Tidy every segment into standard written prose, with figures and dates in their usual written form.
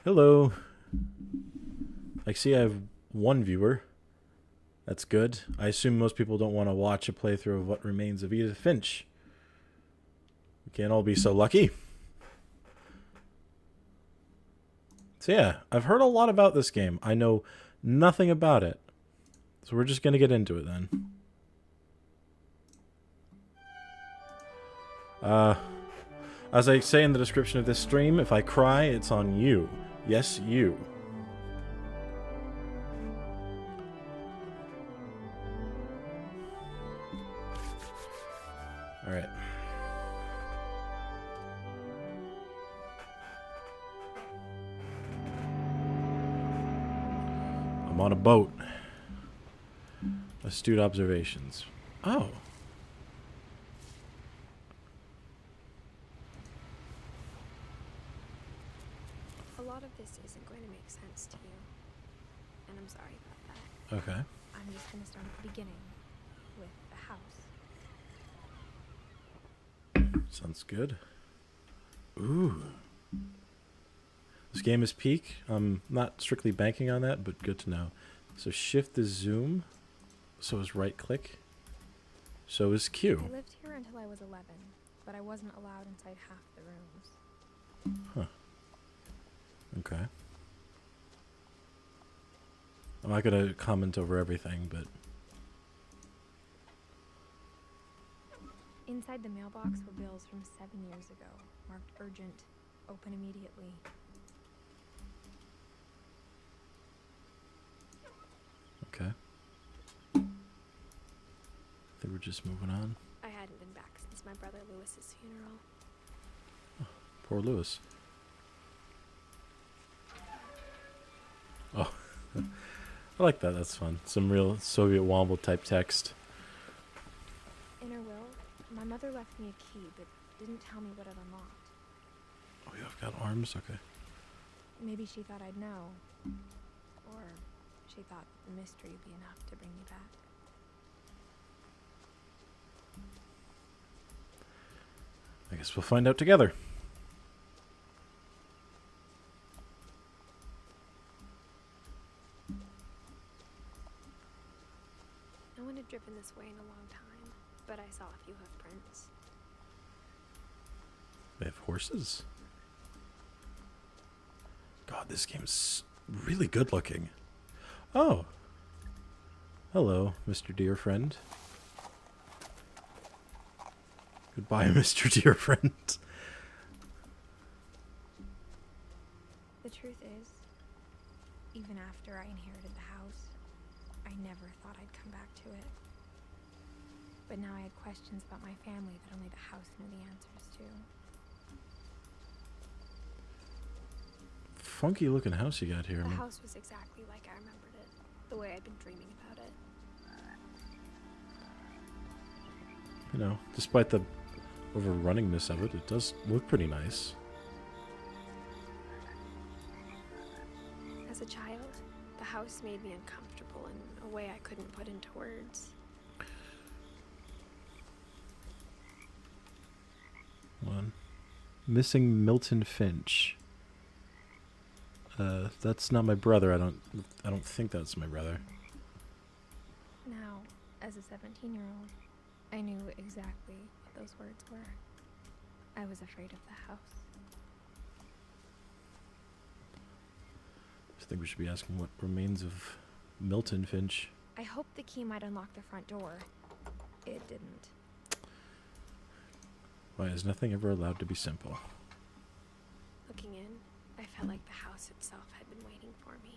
Hello. I see I have one viewer. That's good. I assume most people don't want to watch a playthrough of What Remains of Edith Finch. We can't all be so lucky. So yeah, I've heard a lot about this game. I know nothing about it. So we're just going to get into it then. As I say in the description of this stream, if I cry, it's on you. Yes, you. Alright. I'm on a boat. Astute observations. Oh. A lot of this isn't going to make sense to you, and I'm sorry about that. Okay. I'm just going to start at the beginning, with the house. Sounds good. Ooh. This game is peak. I'm not strictly banking on that, but good to know. So shift is zoom. So is right click. So is Q. I lived here until I was 11, but I wasn't allowed inside half the rooms. Huh. Okay. I'm not going to comment over everything, but... Inside the mailbox were bills from 7 years ago, marked urgent, open immediately. Okay. I think we're just moving on. I hadn't been back since my brother Lewis's funeral. Oh, poor Lewis. Oh. I like that. That's fun. Some real Soviet womble type text. In her will, my mother left me a key, but didn't tell me what it unlocked. Oh, you've got arms? Okay. Maybe she thought I'd know. Or she thought the mystery would be enough to bring me back. I guess we'll find out together. No one had driven this way in a long time, but I saw a few hoof prints. They have horses? God, this game's really good looking. Oh. Hello, Mr. Dear Friend. Goodbye, Mr. Dear Friend. The truth is, even after I inherited the house, I never thought I'd come back to it. But now I had questions about my family that only the house knew the answers to. Funky looking house you got here. The house was exactly like I remembered it, the way I'd been dreaming about it. You know, despite the overrunningness of it, it does look pretty nice. As a child, the house made me uncomfortable in a way I couldn't put into words. One. Missing Milton Finch. That's not my brother. I don't think that's my brother. Now, as a 17-year-old, I knew exactly what those words were. I was afraid of the house. I think we should be asking what remains of Milton Finch. I hoped the key might unlock the front door. It didn't. Why is nothing ever allowed to be simple? Looking in, I felt like the house itself had been waiting for me.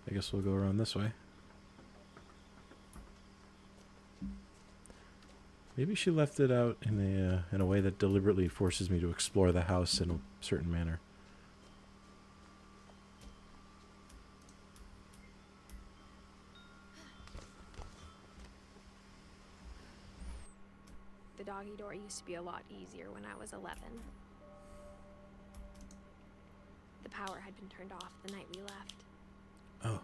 I guess we'll go around this way. Maybe she left it out in a way that deliberately forces me to explore the house in a certain manner. The doggy door used to be a lot easier when I was 11. The power had been turned off the night we left. Oh.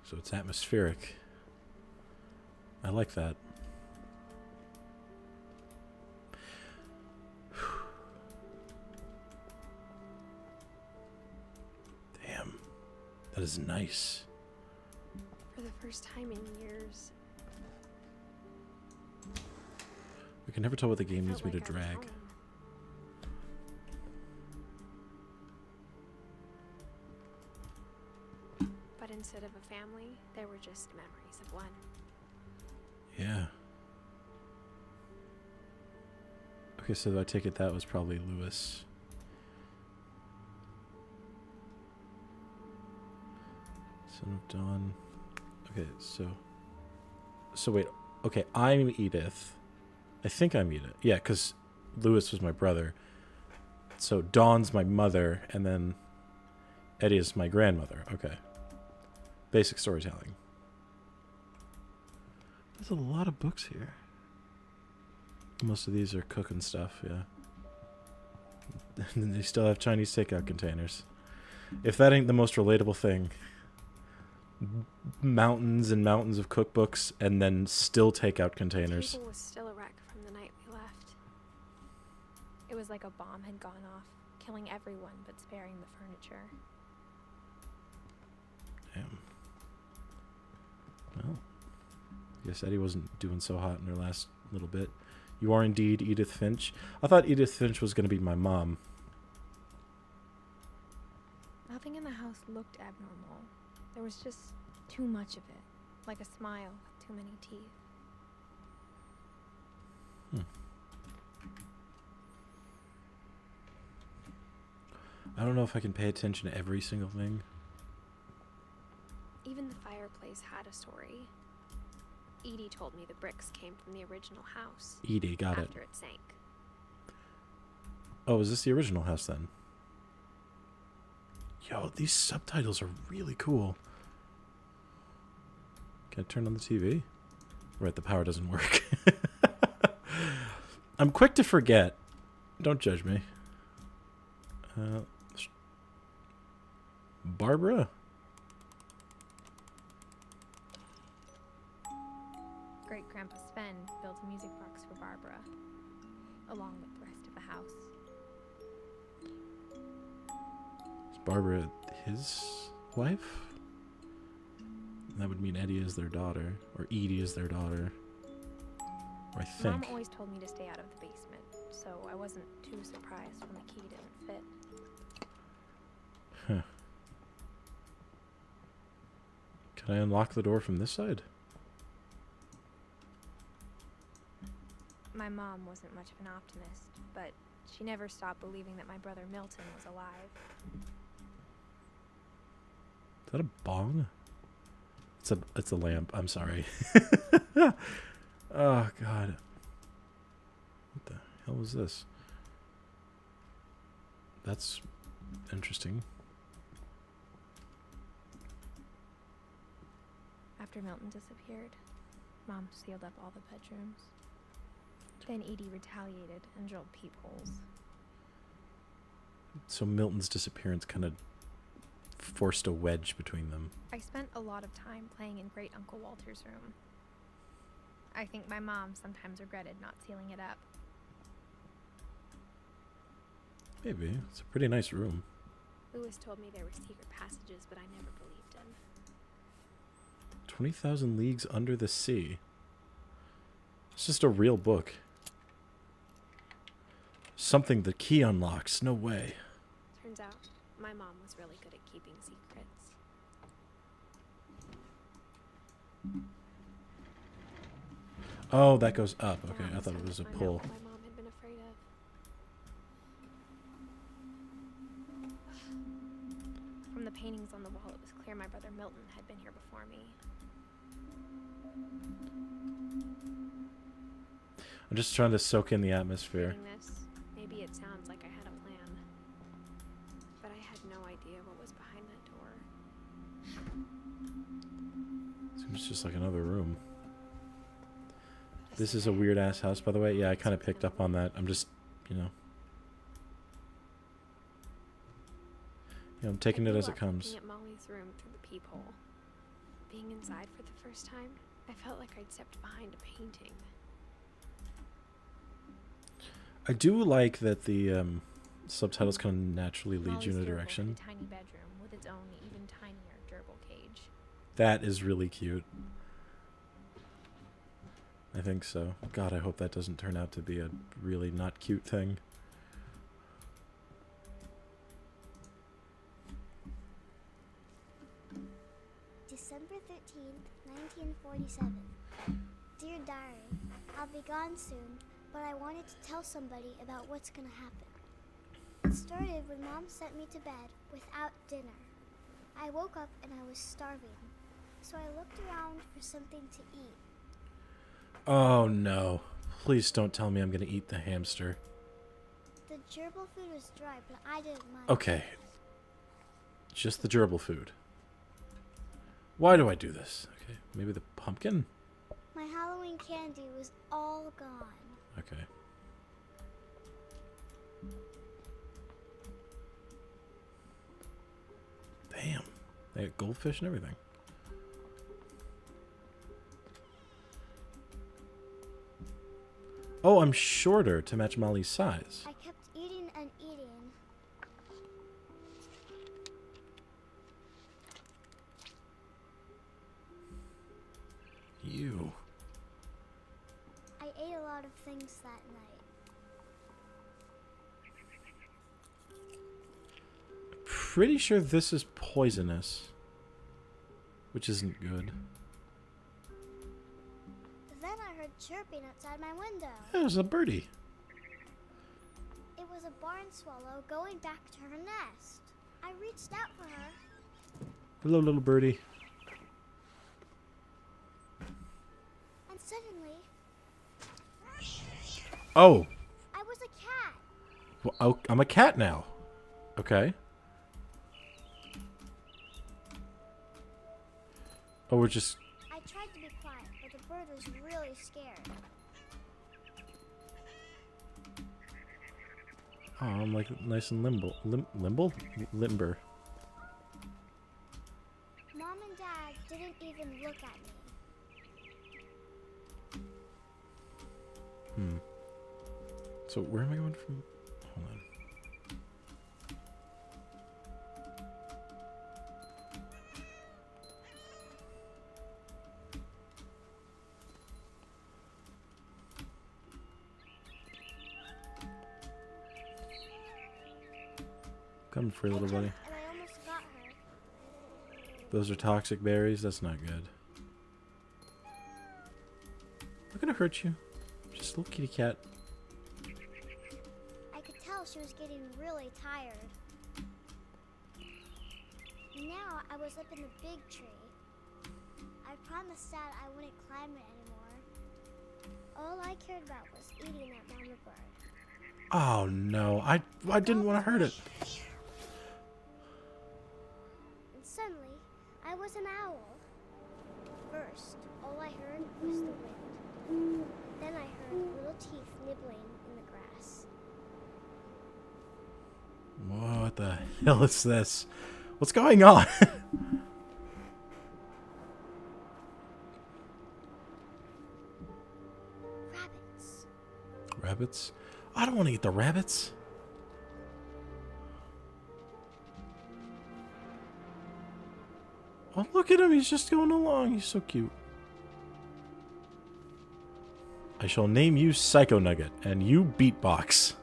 So it's atmospheric. I like that. Damn. That is nice. For the first time in years, I can never tell what the game needs felt me like to I was drag. home. But instead of a family, there were just memories of one. Yeah. Okay, so I take it that was probably Lewis. Son of Dawn. Okay, so wait. Okay, I'm Edith. I think I'm Edith. Yeah, because Lewis was my brother. So Dawn's my mother, and then Eddie is my grandmother. Okay. Basic storytelling. There's a lot of books here. Most of these are cooking stuff, yeah. And they still have Chinese takeout containers. If that ain't the most relatable thing. Mountains and mountains of cookbooks and then still takeout containers. The table was still a wreck from the night we left. It was like a bomb had gone off, killing everyone but sparing the furniture. Damn. Well, I guess Eddie wasn't doing so hot in her last little bit. You are indeed Edith Finch. I thought Edith Finch was going to be my mom. Nothing in the house looked abnormal. There was just too much of it, like a smile with too many teeth. I don't know if I can pay attention to every single thing. Even the fireplace had a story. Edie told me the bricks came from the original house. Edie, got it. After it sank. Oh, is this the original house then? Yo, these subtitles are really cool. Can I turn on the TV? Right, the power doesn't work. I'm quick to forget. Don't judge me. Barbara? Great Grandpa Sven built a music box for Barbara, along with the rest of the house. Is Barbara his wife? That would mean Eddie is their daughter, or Edie is their daughter. Or I think. Mom always told me to stay out of the basement, so I wasn't too surprised when the key didn't fit. Huh. Can I unlock the door from this side? My mom wasn't much of an optimist, but she never stopped believing that my brother Milton was alive. Is that a bong? It's a lamp. I'm sorry. Oh God. What the hell was this? That's interesting. After Milton disappeared, Mom sealed up all the bedrooms. Then Edie retaliated and drilled peepholes. So Milton's disappearance kind of forced a wedge between them. I spent a lot of time playing in Great Uncle Walter's room. I think my mom sometimes regretted not sealing it up. Maybe. It's a pretty nice room. Lewis told me there were secret passages, but I never believed him. 20,000 Leagues Under the Sea. It's just a real book. Something the key unlocks. No way. Turns out, my mom was really good at keeping secrets. Oh, that goes up. Okay, Now I it's thought time it was to a find out pull. what my mom had been afraid of. From the paintings on the wall, it was clear my brother Milton had been here before me. I'm just trying to soak in the atmosphere. Reading this, maybe it sounds like I had a plan. But I had no idea what was behind that door. Seems just like another room. This is a weird ass house, by the way. Yeah, I kind of picked up on that. I'm just, you know, I'm taking it as it comes. Looking at Molly's room through the peephole. Being inside for the first time, I felt like I'd stepped behind a painting. I do like that the subtitles kind of naturally lead Molly's you in a gerbil had direction. a tiny bedroom with its own even tinier gerbil cage. That is really cute. I think so. God, I hope that doesn't turn out to be a really not cute thing. December 13th, 1947. Dear Diary, I'll be gone soon, but I wanted to tell somebody about what's gonna happen. It started when Mom sent me to bed without dinner. I woke up and I was starving, so I looked around for something to eat. Oh no. Please don't tell me I'm gonna eat the hamster. The gerbil food was dry, but I didn't mind. Okay. Just the gerbil food. Why do I do this? Okay, maybe the pumpkin? My Halloween candy was all gone. Okay. Damn. They got goldfish and everything. Oh, I'm shorter to match Molly's size. I kept eating and eating. You. I ate a lot of things that night. Pretty sure this is poisonous. Which isn't good. Then I heard chirping outside my window. It was a birdie. It was a barn swallow going back to her nest. I reached out for her. Hello, little birdie. And suddenly, Oh. I was a cat. Well, oh, I'm a cat now. Okay. Oh, we're just... I tried to be quiet, but the bird was really scared. Oh, I'm like nice and limble. Limble? Limber. Mom and Dad didn't even look at me. So where am I going from? Hold on. Coming for you, little buddy. And I almost got her. Those are toxic berries. That's not good. Not gonna hurt you. Just a little kitty cat. I could tell she was getting really tired. Now I was up in the big tree. I promised Dad I wouldn't climb it anymore. All I cared about was eating that mama bird. Oh no, I didn't want to hurt it. And suddenly, I was an owl. First, all I heard was the wind. Then I heard little teeth nibbling in the grass. What the hell is this? What's going on? Rabbits. Rabbits? I don't want to eat the rabbits. Oh, look at him. He's just going along. He's so cute. I shall name you Psycho Nugget, and you Beatbox.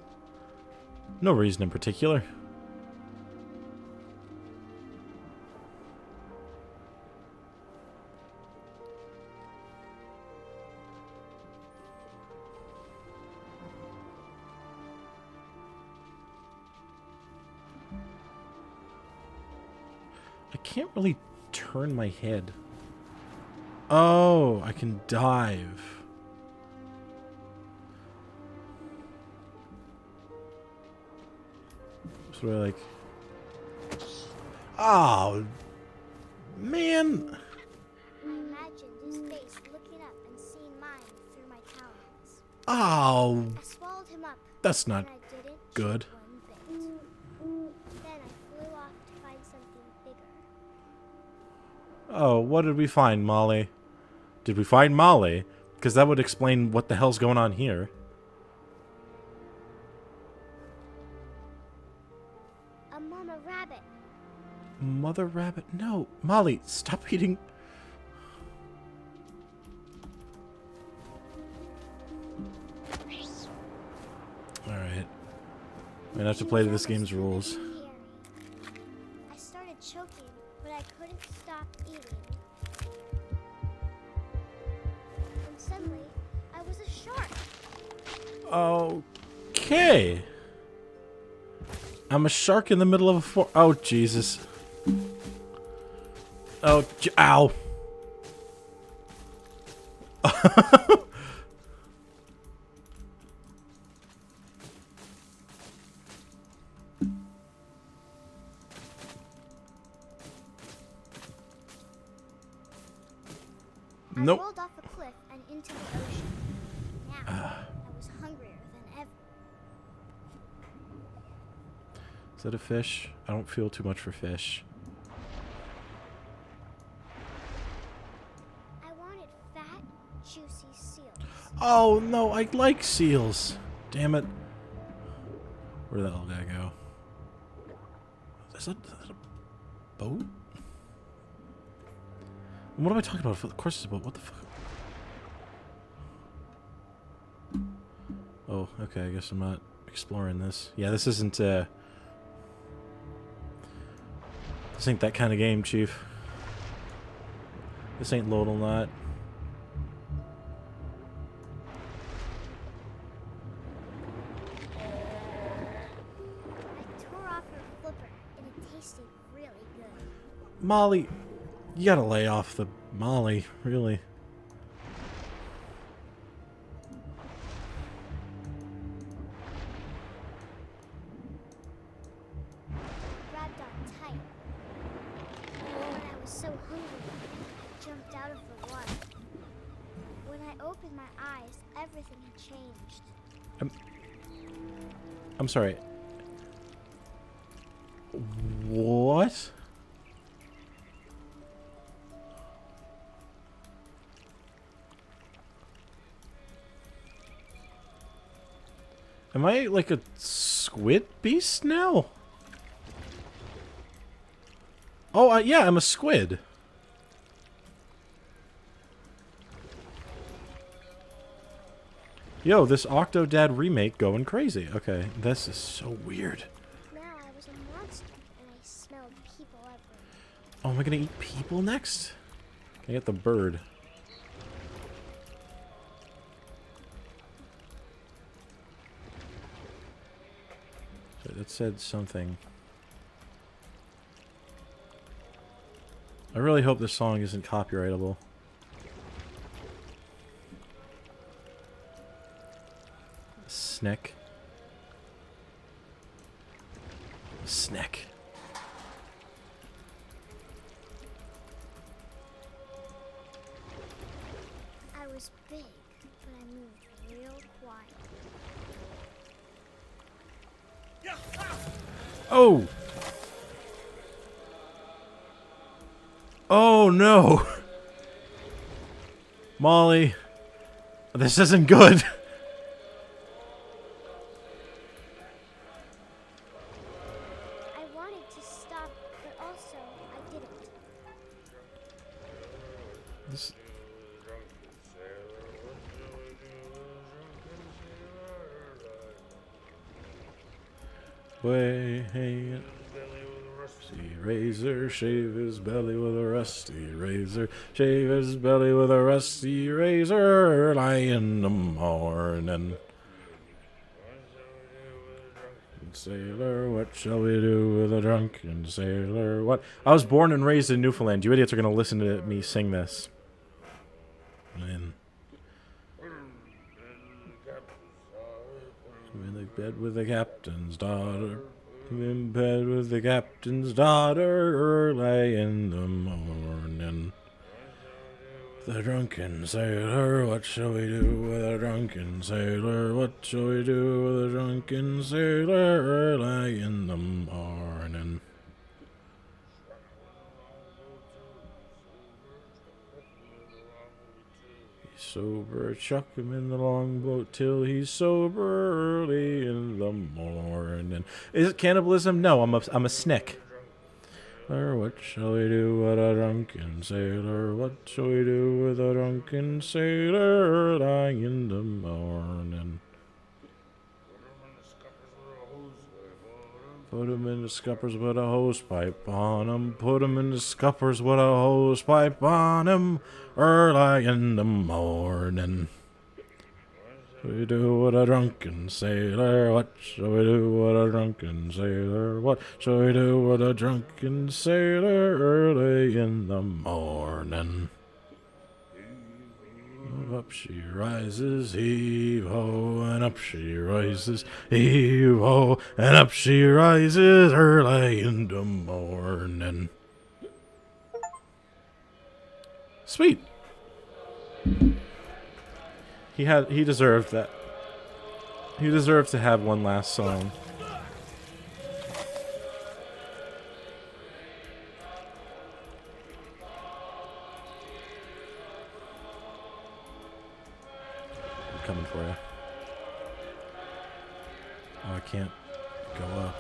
No reason in particular. I can't really turn my head. Oh, I can dive. So I like... Oh, man. I imagined his face looking up and seeing mine through my tower. Oh, I swallowed him up. that's not and I didn't good. chew one bit. Then I flew off to find something bigger. Oh, what did we find, Molly? Did we find Molly? Because that would explain what the hell's going on here. A mama rabbit. Mother rabbit? No. Molly, stop eating. Alright. I'm gonna have to play to this game's rules. I started choking, but I couldn't stop eating. And suddenly, I was a shark. Okay. I'm a shark in the middle of a Oh, Jesus. Oh, ow. Nope. I rolled off a cliff and into the ocean. Now, I was hungrier than ever. Is that a fish? I don't feel too much for fish. I wanted fat, juicy seals. Oh, no, I like seals. Damn it. Where'd that little guy go? Is that a boat? What am I talking about? Of course it's a boat. What the fuck? Oh, okay, I guess I'm not exploring this. Yeah, this isn't, this ain't that kind of game, Chief. This ain't Lodal Knot. I tore off her flipper, and it tasted really good. Molly, you gotta lay off the Molly, really. Grabbed on tight. When I was so hungry, I jumped out of the water. When I opened my eyes, everything had changed. I'm sorry. What? Am I like a squid beast now? Oh, yeah, I'm a squid. Yo, this Octodad remake going crazy. Okay, this is so weird. Now I was a monster, and I smelled people everywhere. Oh, am I gonna eat people next? Can I get the bird? So that said something. I really hope this song isn't copyrightable. Sneck. Sneck. I was big, but I moved real quiet. Oh! Oh no! Molly, this isn't good. I wanted to stop, but also I didn't. This... Way, hey, rusty razor, shave his belly with a rusty razor, shave his belly with a rusty razor, early in the morning. Sailor, what shall we do with a drunken sailor? What? I was born and raised in Newfoundland. You idiots are going to listen to me sing this. Man. I'm in the bed with the captain's daughter. I'm in bed with the captain's daughter early in the morning. The drunken sailor, what shall we do with a drunken sailor? What shall we do with a drunken sailor early in the morning? He's sober, chuck him in the longboat till he's sober early in the morning. Is it cannibalism? No, I'm a snick. What shall we do with a drunken sailor? What shall we do with a drunken sailor early in the morning? Put him in the scuppers with a hose pipe on him. Put him in the scuppers with a hose pipe on him early in the morning. We do with a drunken sailor? What shall we do with a drunken sailor? What shall we do with a drunken sailor early in the morning? Up she rises, heave-ho, and up she rises, heave-ho, and up she rises early in the morning. Sweet. He deserved that. He deserved to have one last song. I'm coming for you. Oh, I can't go up.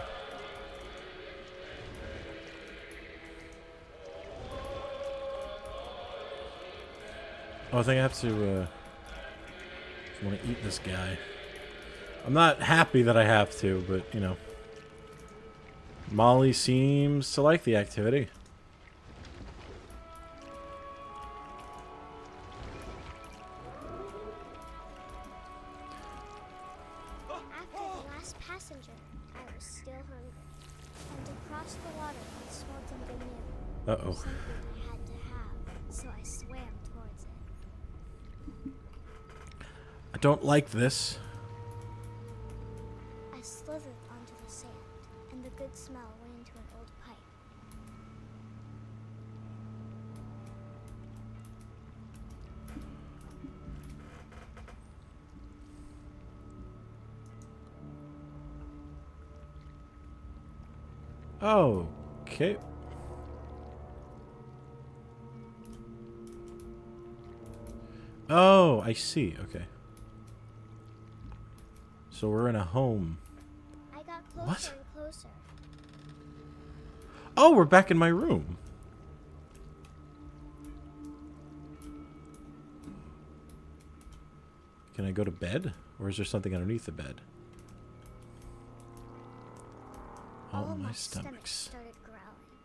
Oh, I think I have to, I want to eat this guy. I'm not happy that I have to, but, you know. Molly seems to like the activity. After the last passenger, I was still hungry. And to cross the water, I smelled something new. Uh-oh. Something I had to have, so I swam towards it. I don't like this. I slithered onto the sand, and the good smell went into an old pipe. Okay. Oh, I see. Okay. So we're in a home. I got closer What? and closer. Oh, we're back in my room. Can I go to bed? Or is there something underneath the bed? All Oh, of my stomach stomach's. started growling.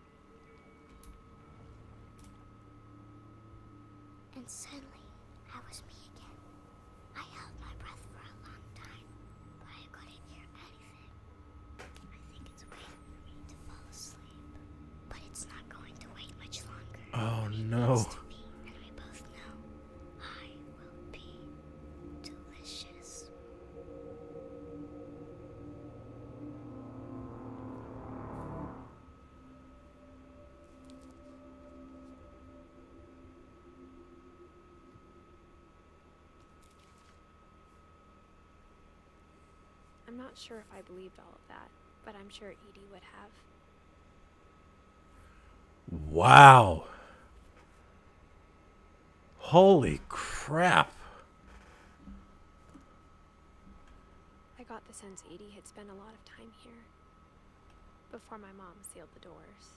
And suddenly, I was me again. I held my breath for a long time, but I couldn't hear anything. I think it's waiting for me to fall asleep. But it's not going to wait much longer. Oh, It no. needs to be, and we both know I will be delicious. I'm not sure if I believed all of that, but I'm sure Edie would have. Wow. Holy crap. I got the sense Edie had spent a lot of time here before my mom sealed the doors.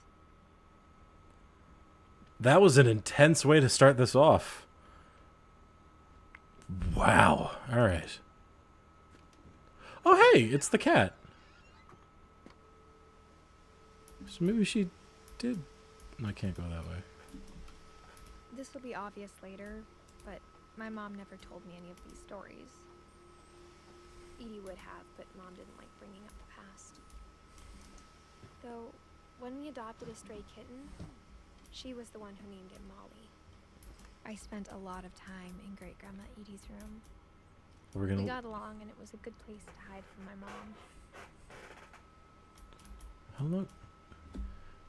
That was an intense way to start this off. Wow. All right. Oh, hey, it's the cat. So maybe she did. No, I can't go that way. This will be obvious later, but my mom never told me any of these stories. Edie would have, but Mom didn't like bringing up the past. Though, when we adopted a stray kitten, she was the one who named him Molly. I spent a lot of time in Great Grandma Edie's room. We're We gonna. got along, and it was a good place to hide from my mom. How long?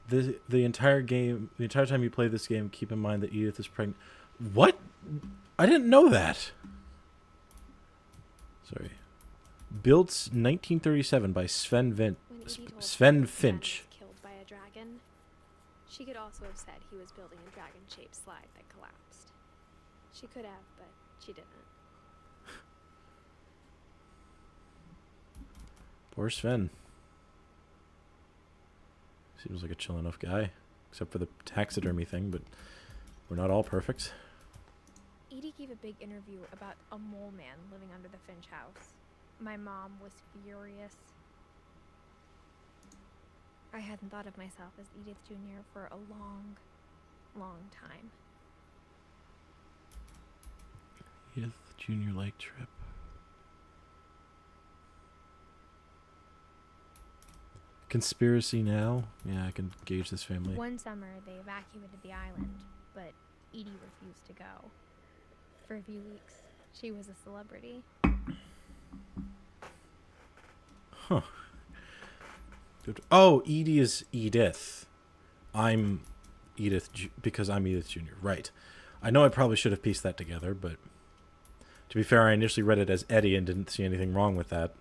The entire game, the entire time you play this game, keep in mind that Edith is pregnant. What? I didn't know that. Sorry. Built 1937 by Sven Sven Finch. was killed by a dragon, she could also have said he was building a dragon-shaped slide that collapsed. She could have, but she didn't. Poor Sven. Seems like a chill enough guy. Except for the taxidermy thing, but we're not all perfect. Edie gave a big interview about a mole man living under the Finch house. My mom was furious. I hadn't thought of myself as Edith Jr. for a long, long time. Edith Junior Lake trip. Conspiracy now? Yeah, I can gauge this family. One summer, they evacuated the island, but Edie refused to go. For a few weeks, she was a celebrity. Huh. Oh, Edie is Edith. I'm Edith because I'm Edith Jr. Right. I know I probably should have pieced that together, but to be fair, I initially read it as Eddie and didn't see anything wrong with that.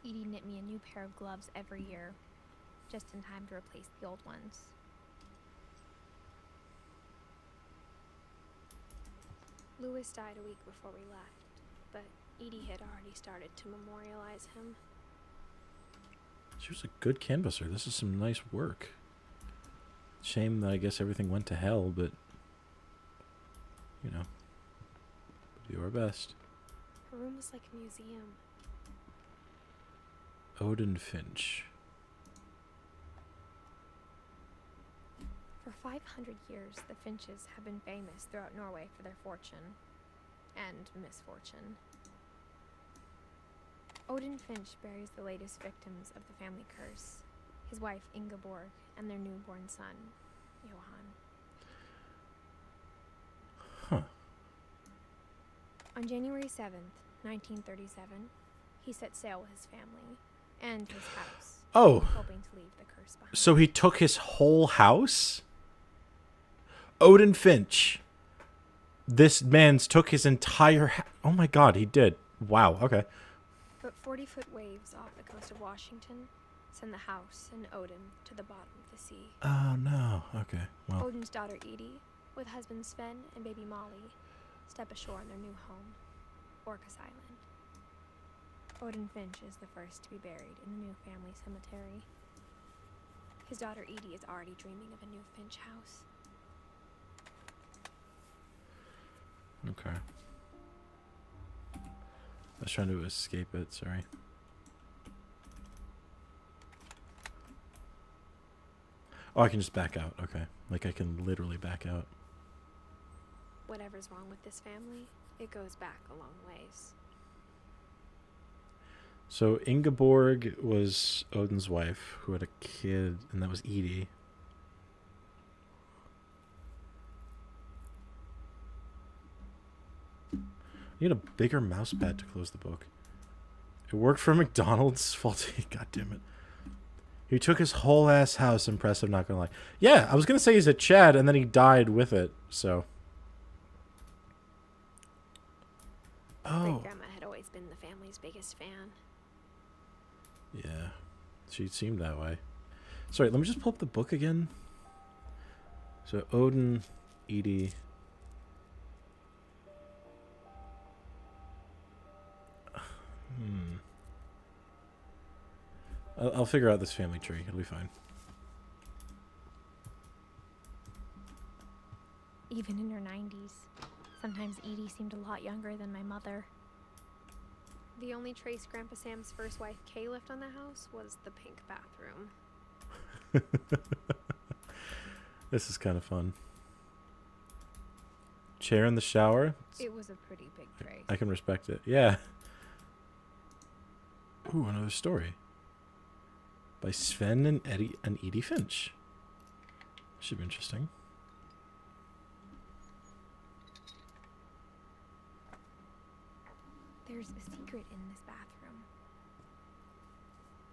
Edie knit me a new pair of gloves every year, just in time to replace the old ones. Lewis died a week before we left, but Edie had already started to memorialize him. She was a good canvasser. This is some nice work. Shame that I guess everything went to hell, but you know, do our best. Her room was like a museum. Odin Finch. For 500 years, the Finches have been famous throughout Norway for their fortune and misfortune. Odin Finch buries the latest victims of the family curse, his wife Ingeborg and their newborn son, Johan. Huh. On January 7th, 1937, he set sail with his family and his house, Oh, hoping to leave the curse behind. so he took his whole house? Odin Finch. This man's took his entire oh my god, he did. Wow, okay. But 40-foot waves off the coast of Washington send the house and Odin to the bottom of the sea. Oh no, okay. Well, Odin's daughter Edie, with husband Sven and baby Molly, step ashore in their new home, Orcas Island. Odin Finch is the first to be buried in the new family cemetery. His daughter Edie is already dreaming of a new Finch house. okay. I was trying to escape it, sorry. Oh, I can just back out, okay. Like I can literally back out. Whatever's wrong with this family, it goes back a long ways. So Ingeborg was Odin's wife, who had a kid, and that was Edie. You need a bigger mouse pad to close the book. It worked for McDonald's. Faulty. God damn it. He took his whole ass house. Impressive, not gonna lie. Yeah, I was gonna say he's a Chad, and then he died with it, so. Oh. Great grandma had always been the family's biggest fan. Yeah. She seemed that way. Sorry, let me just pull up the book again. So, Odin, Edie. I'll figure out this family tree. It'll be fine. Even in her 90s, sometimes Edie seemed a lot younger than my mother. The only trace Grandpa Sam's first wife Kay left on the house was the pink bathroom. This is kind of fun. Chair in the shower. It was a pretty big trace. I can respect it. Yeah. Ooh, another story. By Sven and Edie Finch. Should be interesting. There's a secret in this bathroom.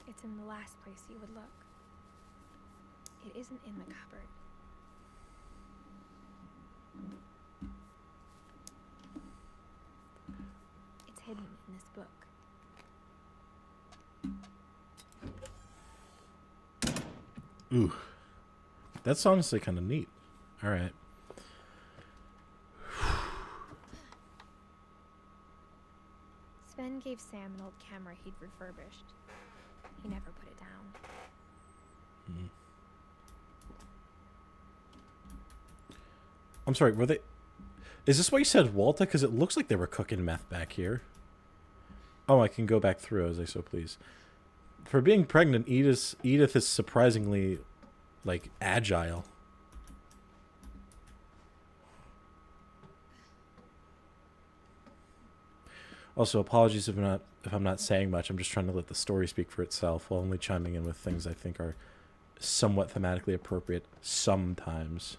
It's in the last place you would look. It isn't in the cupboard. hidden in this book. Ooh. That's honestly kind of neat. All right. Sven gave Sam an old camera he'd refurbished. He never put it down. I'm sorry, were they... Is this why you said Walter? Because it looks like they were cooking meth back here. Oh, I can go back through as I so please. For being pregnant, Edith is surprisingly, like, agile. Also, apologies if I'm not saying much. I'm just trying to let the story speak for itself while only chiming in with things I think are somewhat thematically appropriate sometimes.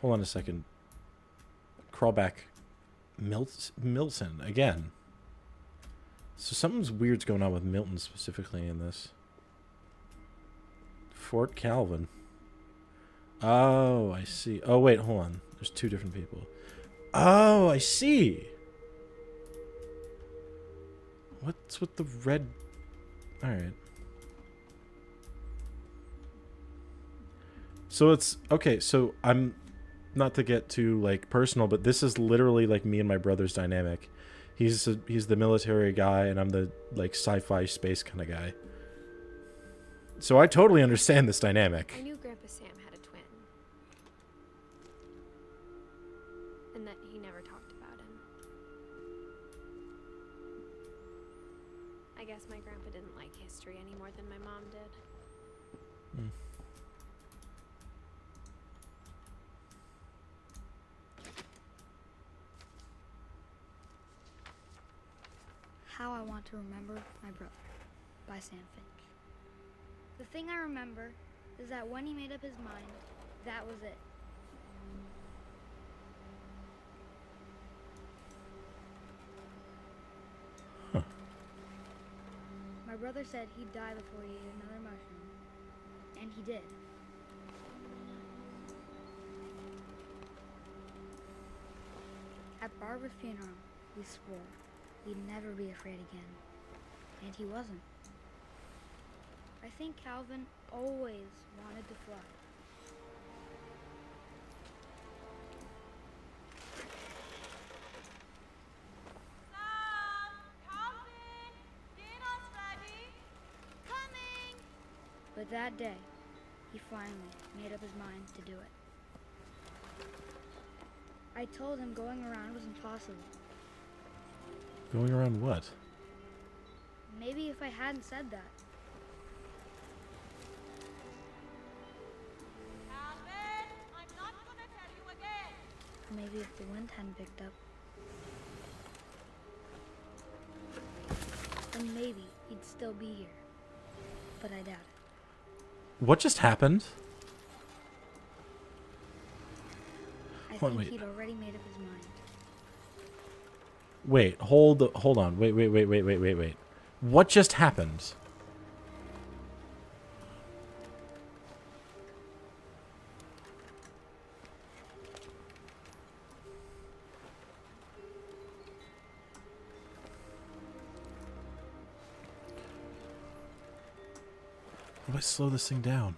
Hold on a second. Crawl back. Milton again. So something's weird's going on with Milton specifically in this. Fort Calvin. Oh, I see. Oh, wait, hold on. There's two different people. Oh, I see. What's with the red... Alright. So it's... Okay, so I'm... Not to get too, like, personal, but this is literally, like, me and my brother's dynamic. He's the military guy, and I'm the, like, sci-fi space kind of guy. So I totally understand this dynamic. I knew Grandpa Sam had a twin. And that he never talked about him. I guess my grandpa didn't like history any more than my mom did. Hmm. How I Want to Remember My Brother by Sam Finch. The thing I remember is that when he made up his mind, that was it. Huh. My brother said he'd die before he ate another mushroom, and he did. At Barbara's funeral, we swore he'd never be afraid again. And he wasn't. I think Calvin always wanted to fly. Calvin, dinner's ready. Coming. But that day, he finally made up his mind to do it. I told him going around was impossible. Going around what? Maybe if I hadn't said that. Calvin, I'm not gonna tell you again. Or maybe if the wind hadn't picked up. Then maybe he'd still be here. But I doubt it. What just happened? I Hold on, think wait. he'd already made up his mind. Wait, hold on. Wait. What just happened? How do I slow this thing down?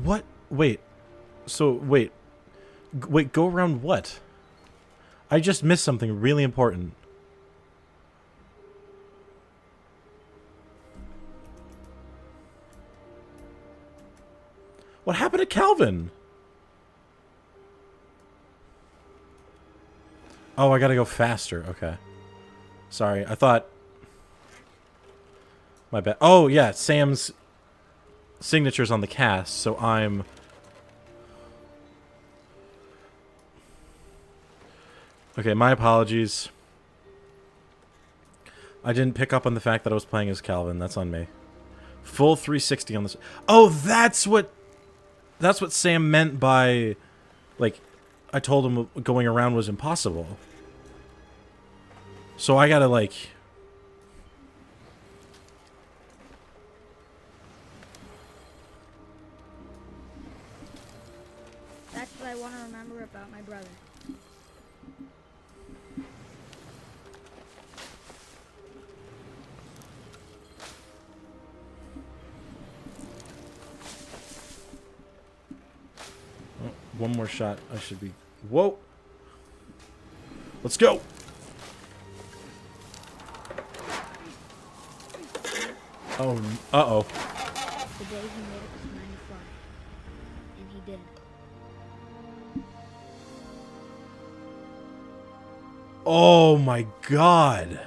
What? Wait. So, wait. Wait, go around what? I just missed something really important. What happened to Calvin? Oh, I gotta go faster. Okay. Sorry, I thought... My bad. Oh, yeah, Sam's signature's on the cast, so I'm... Okay, my apologies. I didn't pick up on the fact that I was playing as Calvin. That's on me. Full 360 on this. Oh, that's what Sam meant by, like, I told him going around was impossible. So I gotta, like... That's what I want to remember about my brother. Oh, one more shot. I should be... Whoa! Let's go! Oh, uh-oh. The day he made it was 95. And he did. Oh my god.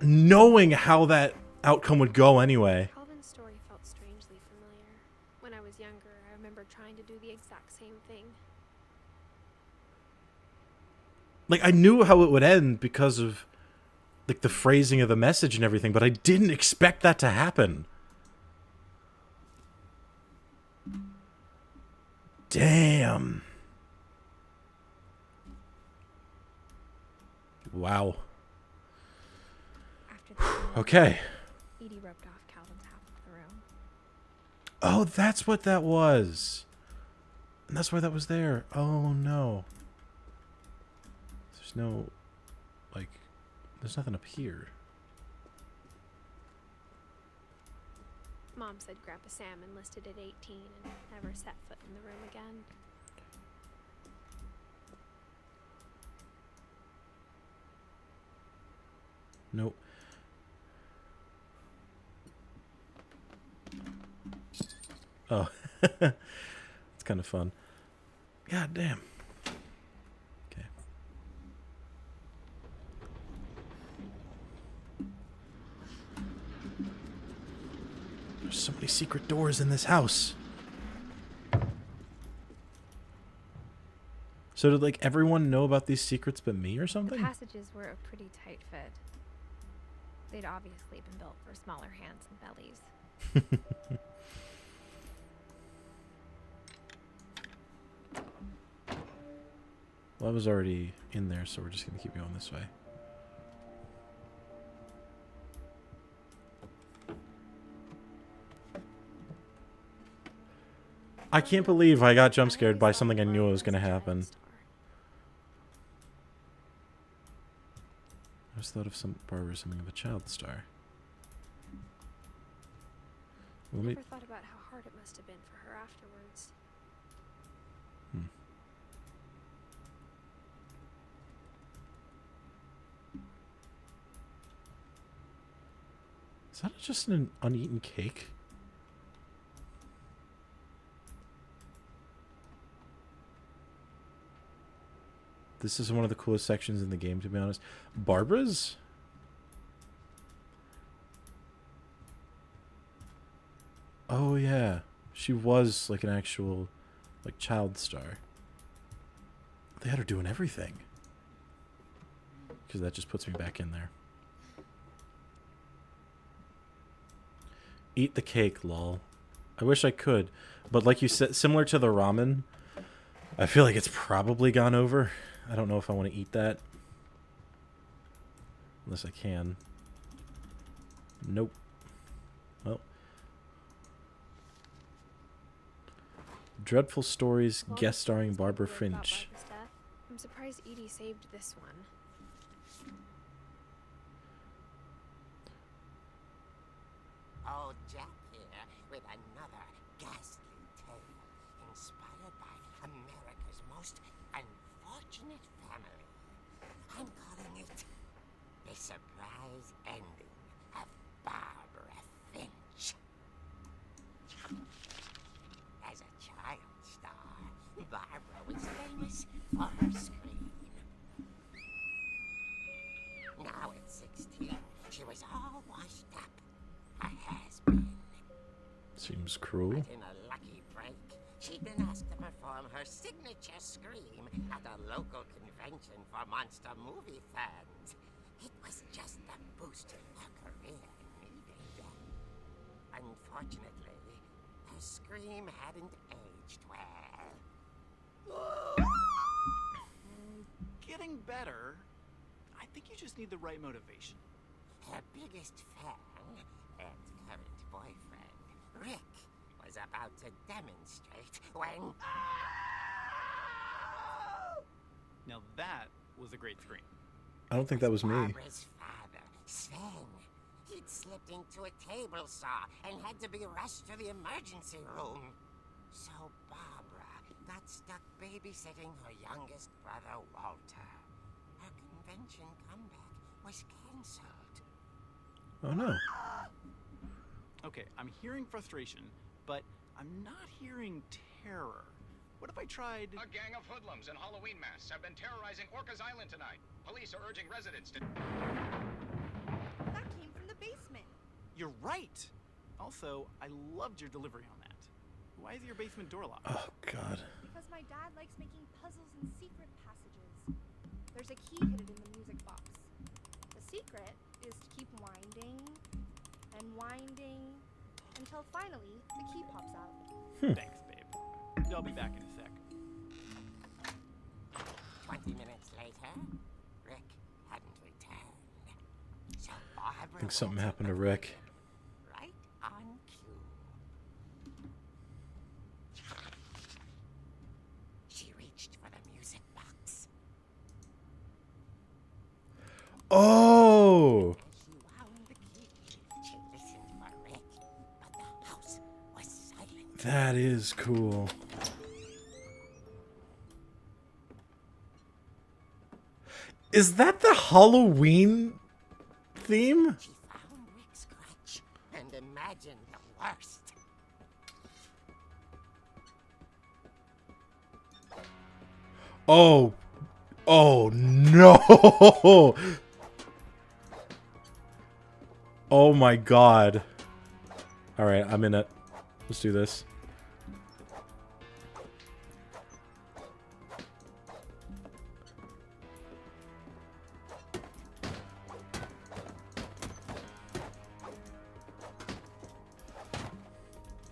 Knowing how that outcome would go anyway. Calvin's story felt strangely familiar. When I was younger, I remember trying to do the exact same thing. Like, I knew how it would end because of, like, the phrasing of the message and everything, but I didn't expect that to happen. Damn. Wow. After the funeral, Okay. Edie roped off Calvin's half of the room. Oh, that's what that was. And that's why that was there. Oh, no. There's no, like, there's nothing up here. Mom said Grandpa Sam enlisted at 18 and never set foot in the room again. Nope. Oh. It's kind of fun. God damn. Okay. There's so many secret doors in this house. So did, like, everyone know about these secrets but me or The something? passages were a pretty tight fit. They'd obviously been built for smaller hands and bellies. Well, I was already in there, so we're just going to keep going this way. I can't believe I got jump scared by something I knew was going to happen. I just thought of Barbara as something of a child star. Let me... Never thought about how hard it must have been for her afterwards. Is that just an uneaten cake? This is one of the coolest sections in the game, to be honest. Barbara's? Oh, yeah. She was, like, an actual, like, child star. They had her doing everything. Because that just puts me back in there. Eat the cake, lol. I wish I could. But like you said, similar to the ramen, I feel like it's probably gone over. I don't know if I want to eat that. Unless I can. Nope. Well. Dreadful Stories, Well, guest starring that's Barbara what I wrote about Finch. Barbara's death. I'm surprised Edie saved this one. Old Jack here with another ghastly tale inspired by America's most unfortunate family. I'm calling it The Surprise Ending of Barbara Finch. As a child star, Barbara was famous for her scream. Now at 16, she was all washed up. A has-been. Seems cruel. But in a lucky break, she'd been asked to perform her signature scream at a local convention for monster movie fans. It was just the boost her career needed. Unfortunately, her scream hadn't aged well. Getting better. I think you just need the right motivation. Her biggest fan and current boyfriend, Rick, was about to demonstrate when... Now that was a great scream. I don't think that was me. Barbara's father, Sven. He'd slipped into a table saw and had to be rushed to the emergency room. So Barbara got stuck babysitting her youngest brother, Walter. Her convention comeback was cancelled. Oh no. Okay, I'm hearing frustration, but I'm not hearing terror. What if I tried... A gang of hoodlums in Halloween masks have been terrorizing Orcas Island tonight. Police are urging residents to... That came from the basement. You're right! Also, I loved your delivery on that. Why is your basement door locked? Oh god. Because my dad likes making puzzles and secret passages. There's a key hidden in the music box. The secret is to keep winding and winding until finally the key pops out. Thanks, babe. I'll be back in a sec. 20 minutes later, Rick hadn't returned. So Barbara I think something went happened to Rick. right on cue. She reached for the music box. Oh! As she wound the key, she listened for Rick, but the house was silent. That is cool. Is that the Halloween theme? She found Rick's crutch and imagined the worst. Oh. Oh no. Oh my god. Alright, I'm in it. Let's do this.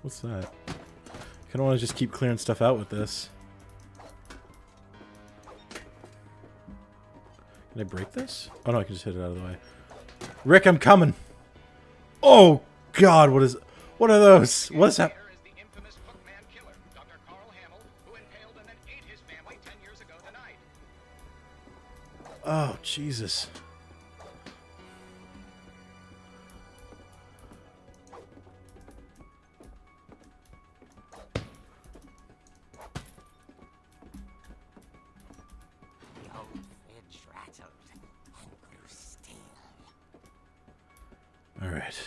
What's that? I kinda wanna just keep clearing stuff out with this. Can I break this? Oh no, I can just hit it out of the way. Rick, I'm coming! Oh god, what are those? What is that? Here is the infamous Hookman killer, Dr. Carl Hamill, who impaled and then ate his family 10 years ago tonight. Oh, Jesus. The old fridge rattled and grew still. Alright.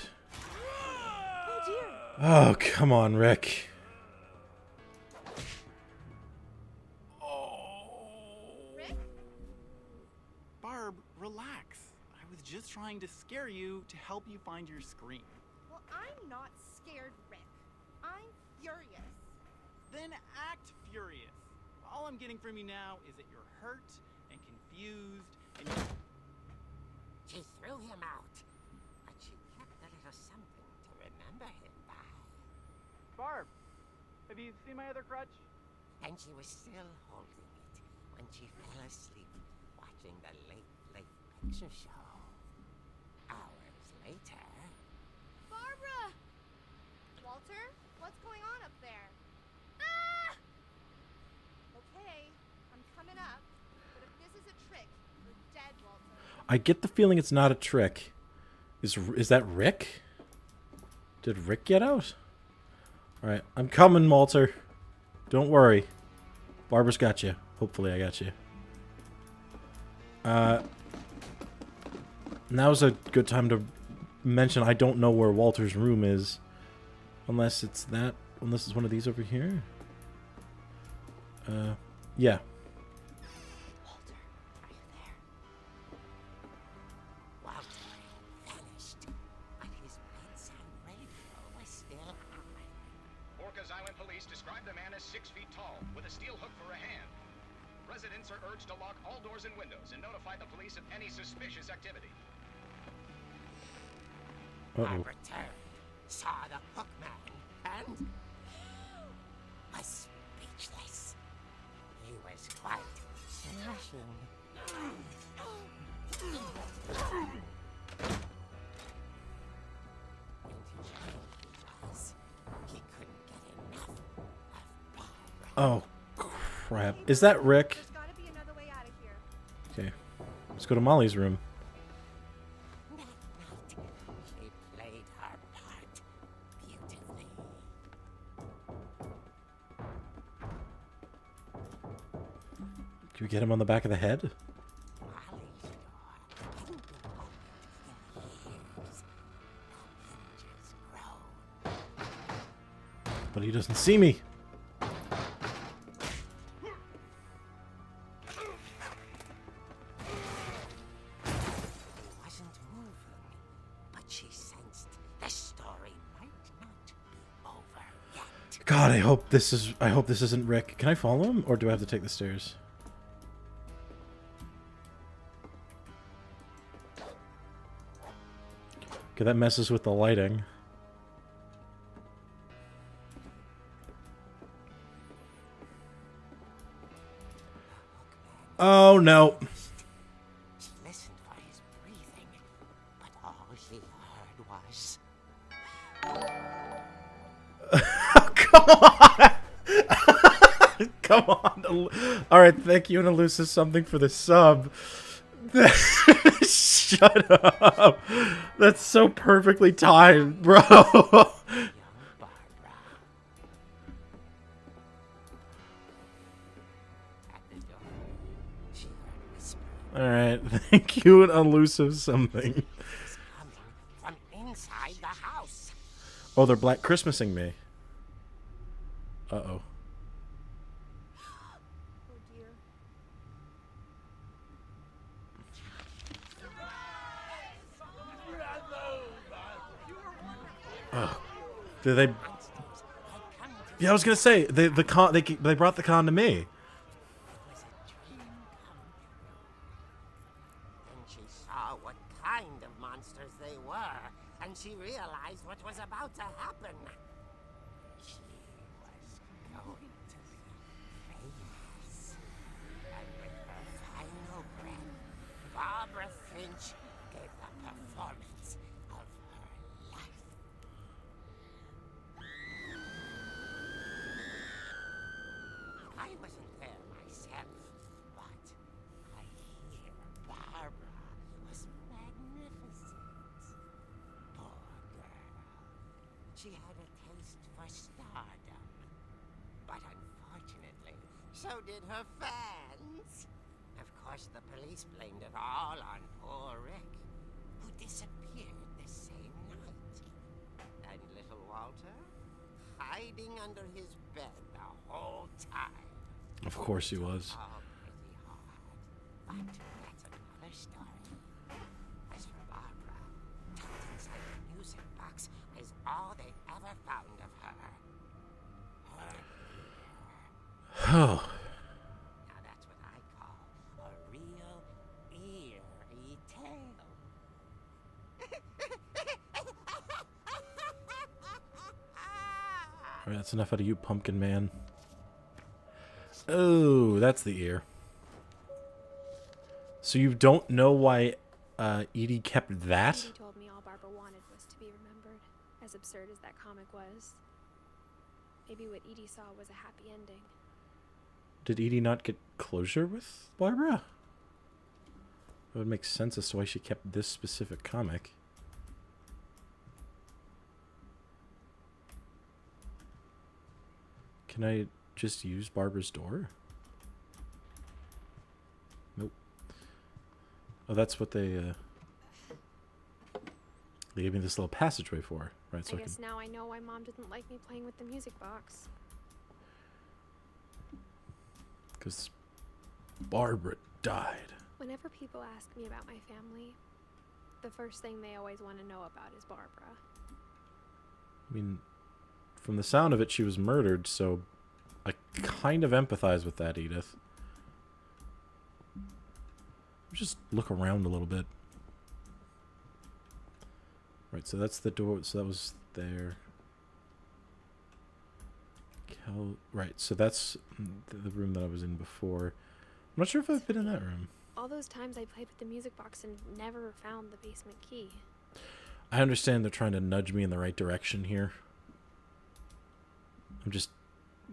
Oh dear! Oh, come on, Rick. Rick? Barb, relax. I was just trying to scare you to help you find your scream. Well, I'm not scared, Rick. I'm furious. Then act furious. All I'm getting from you now is that you're hurt and confused and She threw him out, but she kept a little something to remember him by. Barb, have you seen my other crutch? And she was still holding it when she fell asleep watching the late picture show. Hours later... Barbara! Walter, what's going on up there? Ah! Okay, I'm coming up. But if this is a trick, you're dead, Walter. I get the feeling it's not a trick. Is that Rick? Did Rick get out? Alright, I'm coming, Walter. Don't worry. Barbara's got you. Hopefully I got you. Now's a good time to mention I don't know where Walter's room is. Unless it's that. Unless it's one of these over here. Yeah. Walter, are you there? Walter had vanished, but his bedside radio was still on. Orcas Island police describe the man as 6 feet tall, with a steel hook for a hand. Residents are urged to lock all doors and windows and notify the police of any suspicious activity. Uh-oh. I returned, saw the hook man, and was speechless. was quite smashing. When he was, he couldn't get enough of Barbara. Oh, crap. Is that Rick? There's gotta be another way out of here. Okay. Let's go to Molly's room. That night, she played her part beautifully. Can we get him on the back of the head? Molly's door hadn't been opened in years. The hinges grow. But he doesn't see me. He wasn't moving, but she sensed the story might not be over yet. God, I hope this isn't Rick. Can I follow him, or do I have to take the stairs? Okay, that messes with the lighting. Oh no. She listened for his breathing, but all she heard was... Come on. Alright, thank you, and Elusive something for the sub. Shut up. That's so perfectly timed, bro. young Barbara. At the door, she heard whispering. Alright, thank you, and Elusive something. It was coming from inside the house. Oh, they're Black Christmasing me. Uh-oh. Oh dear. Did they... Yeah, I was gonna say, they brought the con to me. It was a dream come true. Then she saw what kind of monsters they were, and she realized what was about to happen. She was going to be famous. And with her final breath, Barbara Finch gave the performance of her life. I wasn't there myself, but I hear Barbara was magnificent. Poor girl. She had a taste for stardom. But unfortunately, so did her fans. Of course, the police blamed it all on poor Rick, who disappeared the same night. And little Walter, hiding under his bed the whole time. Of course he was. All pretty hard. But that's another story. As for Barbara, tucked inside the music box is all they ever found of her. Her ear. Oh. Now that's what I call a real eerie tale. Alright, that's enough out of you, Pumpkin Man. Oh, that's the ear. So you don't know why Edie kept that? He told me all Barbara wanted was to be remembered, as absurd as that comic was. Maybe what Edie saw was a happy ending. Did Edie not get closure with Barbara? That would make sense as to why she kept this specific comic. Can I just use Barbara's door? Nope. Oh, that's what they gave me this little passageway for, right? So I guess now I know why Mom didn't like me playing with the music box. because Barbara died. Whenever people ask me about my family, the first thing they always want to know about is Barbara. I mean, from the sound of it, she was murdered, so I kind of empathize with that, Edith. Just look around a little bit. Right, so that's the door. So that was there. hell? Right, so that's the room that I was in before. I'm not sure if I've been in that room. All those times I played with the music box and never found the basement key. I understand they're trying to nudge me in the right direction here. I'm just,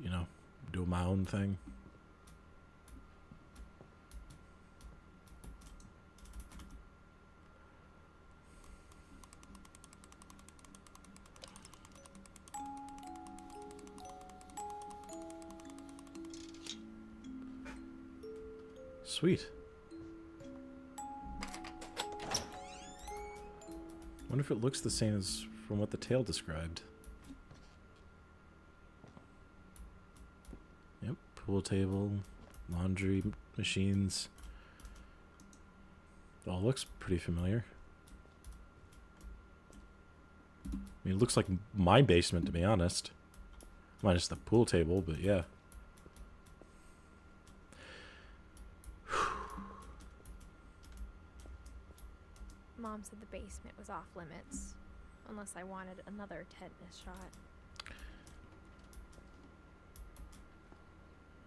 you know, doing my own thing. Sweet. Wonder if it looks the same as from what the tale described. Yep, pool table, laundry machines. It all looks pretty familiar. I mean, it looks like my basement, to be honest. Minus the pool table, but yeah. Mom said the basement was off limits, unless I wanted another tetanus shot.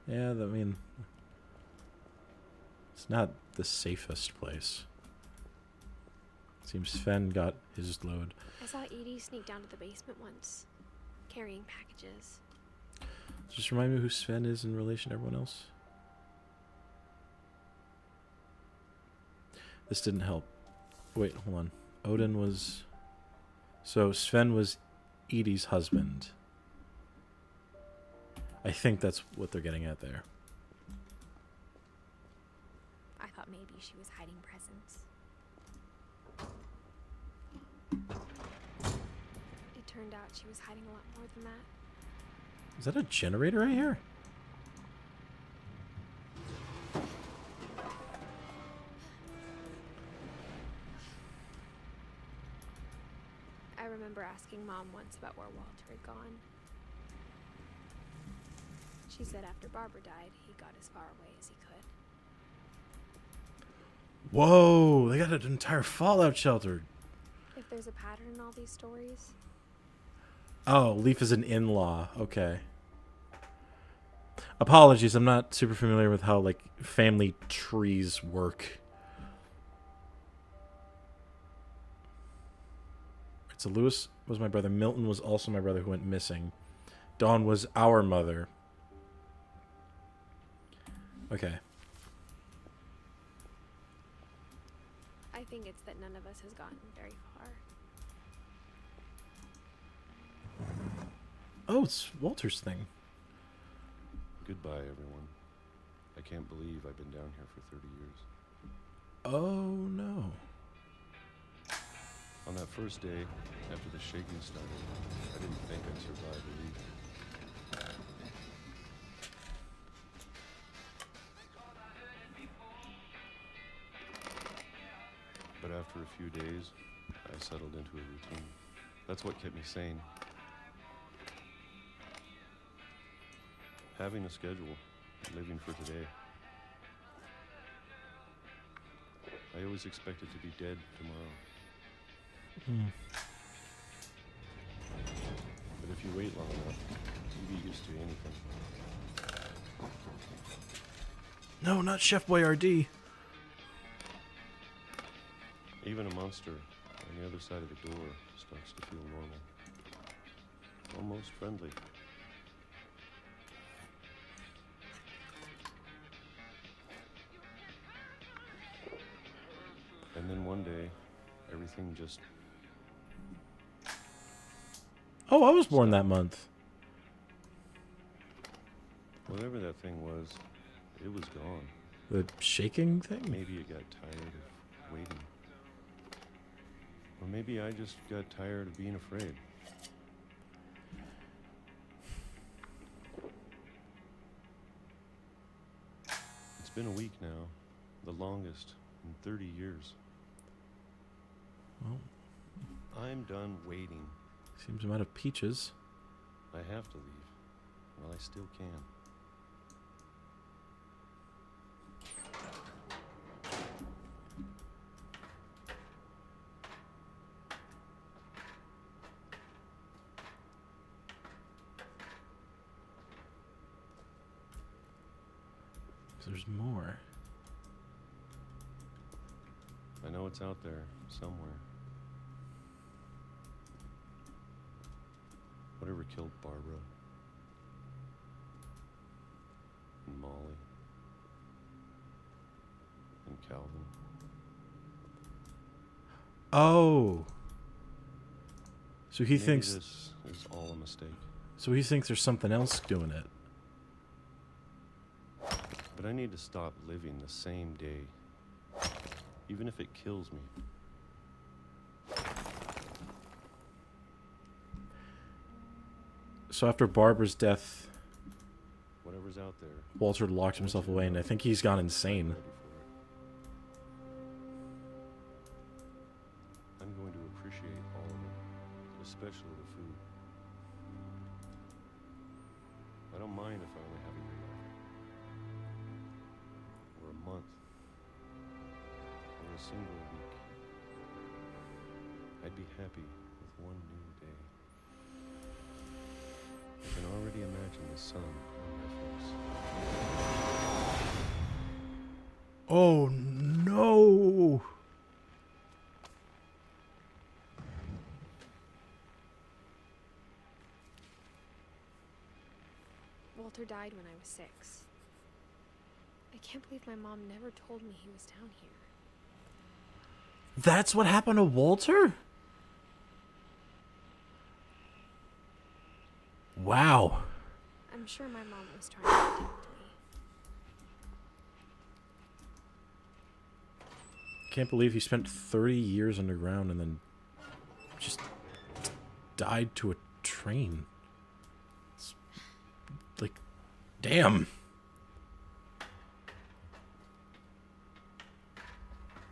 Yeah, I mean, it's not the safest place. Seems Sven got his load. I saw Edie sneak down to the basement once, carrying packages. Just remind me who Sven is in relation to everyone else. This didn't help. Wait, hold on. Odin was... So Sven was Edie's husband. I think that's what they're getting at there. I thought maybe she was hiding presents. It turned out she was hiding a lot more than that. Is that a generator right here? I remember asking Mom once about where Walter had gone. She said after Barbara died, he got as far away as he could. Whoa, they got an entire fallout shelter. If there's a pattern in all these stories, Oh, Leaf is an in-law. Okay. Apologies, I'm not super familiar with how, like, family trees work. So Lewis was my brother. Milton was also my brother who went missing. Dawn was our mother. Okay. I think it's that none of us has gotten very far. Oh, it's Walter's thing. Goodbye, everyone. I can't believe I've been down here for 30 years. Oh, no. On that first day, after the shaking started, I didn't think I'd survive the week. But after a few days, I settled into a routine. That's what kept me sane. Having a schedule, living for today. I always expected to be dead tomorrow. But if you wait long enough, you get used to anything. No, not Chef Boyardee. Even a monster on the other side of the door starts to feel normal. Almost friendly. And then one day, everything just... Oh, I was born that month. Whatever that thing was, it was gone. The shaking thing? Maybe it got tired of waiting. Or maybe I just got tired of being afraid. It's been a week now, the longest in 30 years. Well, I'm done waiting. seems I'm out of peaches. I have to leave. Well, I still can. there's more. I know it's out there somewhere. Whatever killed Barbara and Molly and Calvin. Oh. So he Maybe thinks. this is all a mistake. So he thinks there's something else doing it. But I need to stop living the same day, even if it kills me. So after Barbara's death, Whatever's out there. Walter locked himself away, and I think he's gone insane. Ready for it. I'm going to appreciate all of it, especially the food. I don't mind if I only have a year left. Or a month. Or a single week. I'd be happy with one new day. I can already imagine the sun on my face. Oh no! Walter died when I was 6. I can't believe my mom never told me he was down here. That's what happened to Walter? Wow. I'm sure my mom was trying to protect me. Can't believe he spent 30 years underground and then just died to a train. It's like, damn.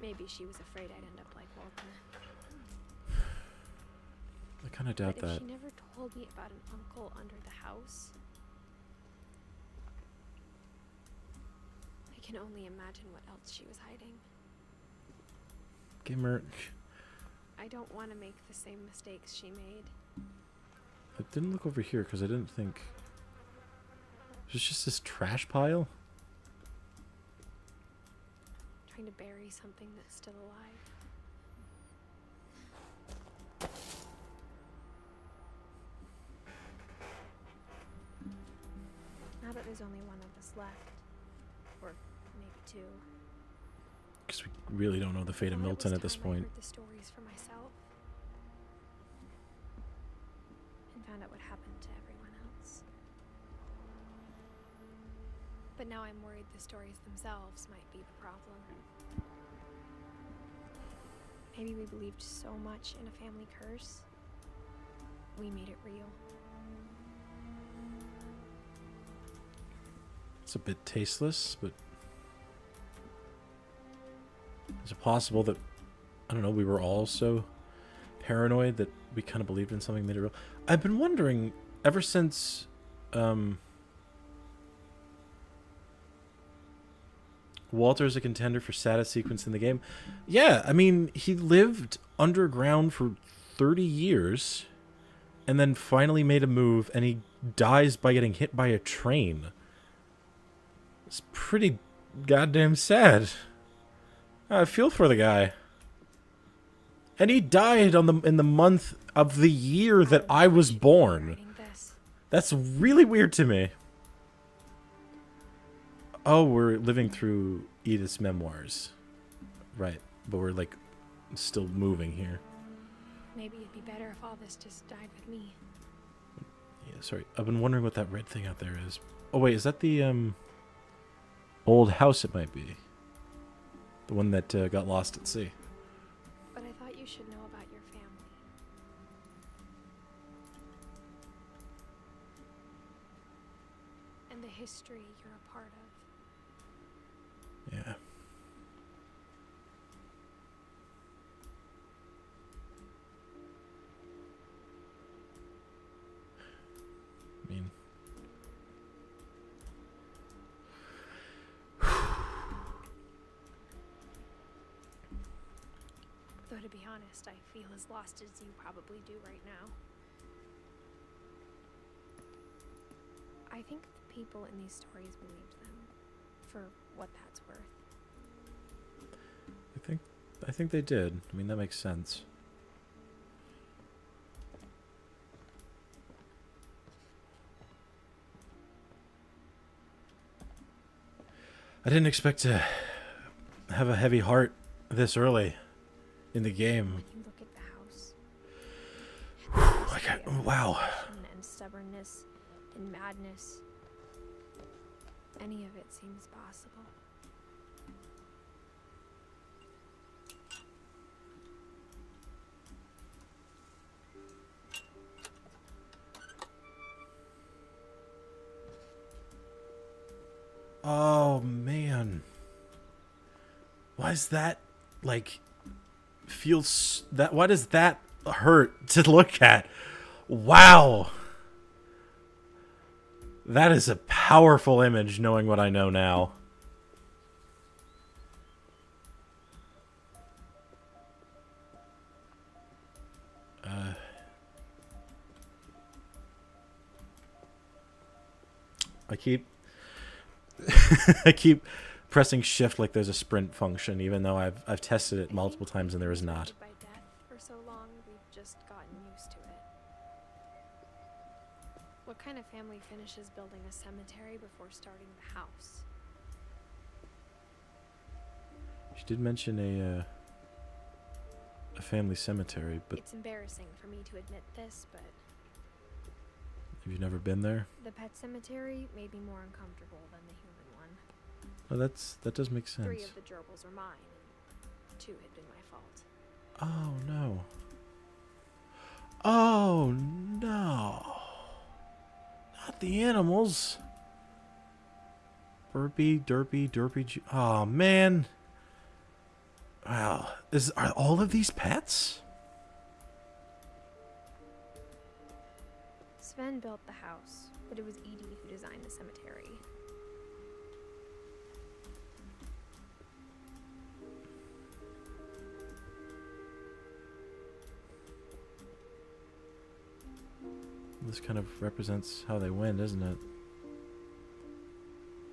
Maybe she was afraid I'd end up like Walter. I kind of doubt But if that. she never told me about an uncle under the house, I can only imagine what else she was hiding. Gamer. I don't want to make the same mistakes she made. I didn't look over here because I didn't think. There's just this trash pile. Trying to bury something that's still alive. Now that there's only one of us left, or maybe 2. Because we really don't know the fate of thought it Milton was at this time I point. heard the stories for myself, and found out what happened to everyone else. But now I'm worried the stories themselves might be the problem. Maybe we believed so much in a family curse, we made it real. It's a bit tasteless, but is it possible that, I don't know, we were all so paranoid that we kind of believed in something, made it real? I've been wondering ever since Walter's a contender for saddest sequence in the game. Yeah, I mean, he lived underground for 30 years and then finally made a move, and he dies by getting hit by a train. It's pretty goddamn sad. I feel for the guy. And he died in the month of the year that I was born. That's really weird to me. Oh, we're living through Edith's memoirs. Right, but we're like still moving here. Maybe it'd be better if all this just died with me. Yeah, sorry. I've been wondering what that red thing out there is. Oh wait, is that the old house? It might be. The one that got lost at sea. But I thought you should know about your family. And the history you're a part of. Yeah. I mean, Though to be honest, I feel as lost as you probably do right now. I think the people in these stories believed them, for what that's worth. I think they did. I mean, that makes sense. I didn't expect to have a heavy heart this early in the game. When you look at the house, Wow. and stubbornness and madness, any of it seems possible. Oh man. Why is that like feels that why does that hurt to look at? Wow. That is a powerful image knowing what I know now. I keep I keep pressing shift like there's a sprint function, even though I've tested it multiple times and there is not. By death for so long, we've just gotten used to it. What kind of family finishes building a cemetery before starting the house? She did mention a family cemetery, but It's embarrassing for me to admit this, but have you never been there? The pet cemetery may be more uncomfortable than the human one. Oh, that does make sense. 3 of the gerbils are mine, and 2 had been my fault. Oh no. Oh no. Not the animals. Burpy, derpy. Oh man. Wow. Are all of these pets? Sven built the house, but it was Edie who designed the cemetery. This kind of represents how they win, doesn't it?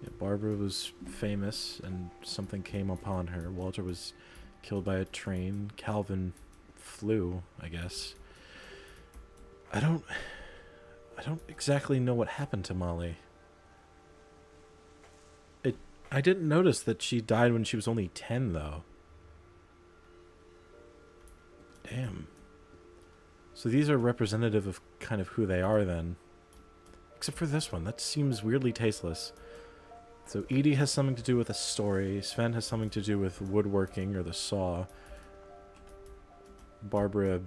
Yeah, Barbara was famous and something came upon her. Walter was killed by a train. Calvin flew, I guess. I don't exactly know what happened to Molly. I didn't notice that she died when she was only 10, though. Damn. So these are representative of kind of who they are, then. Except for this one. That seems weirdly tasteless. So Edie has something to do with a story. Sven has something to do with woodworking or the saw. Barbara...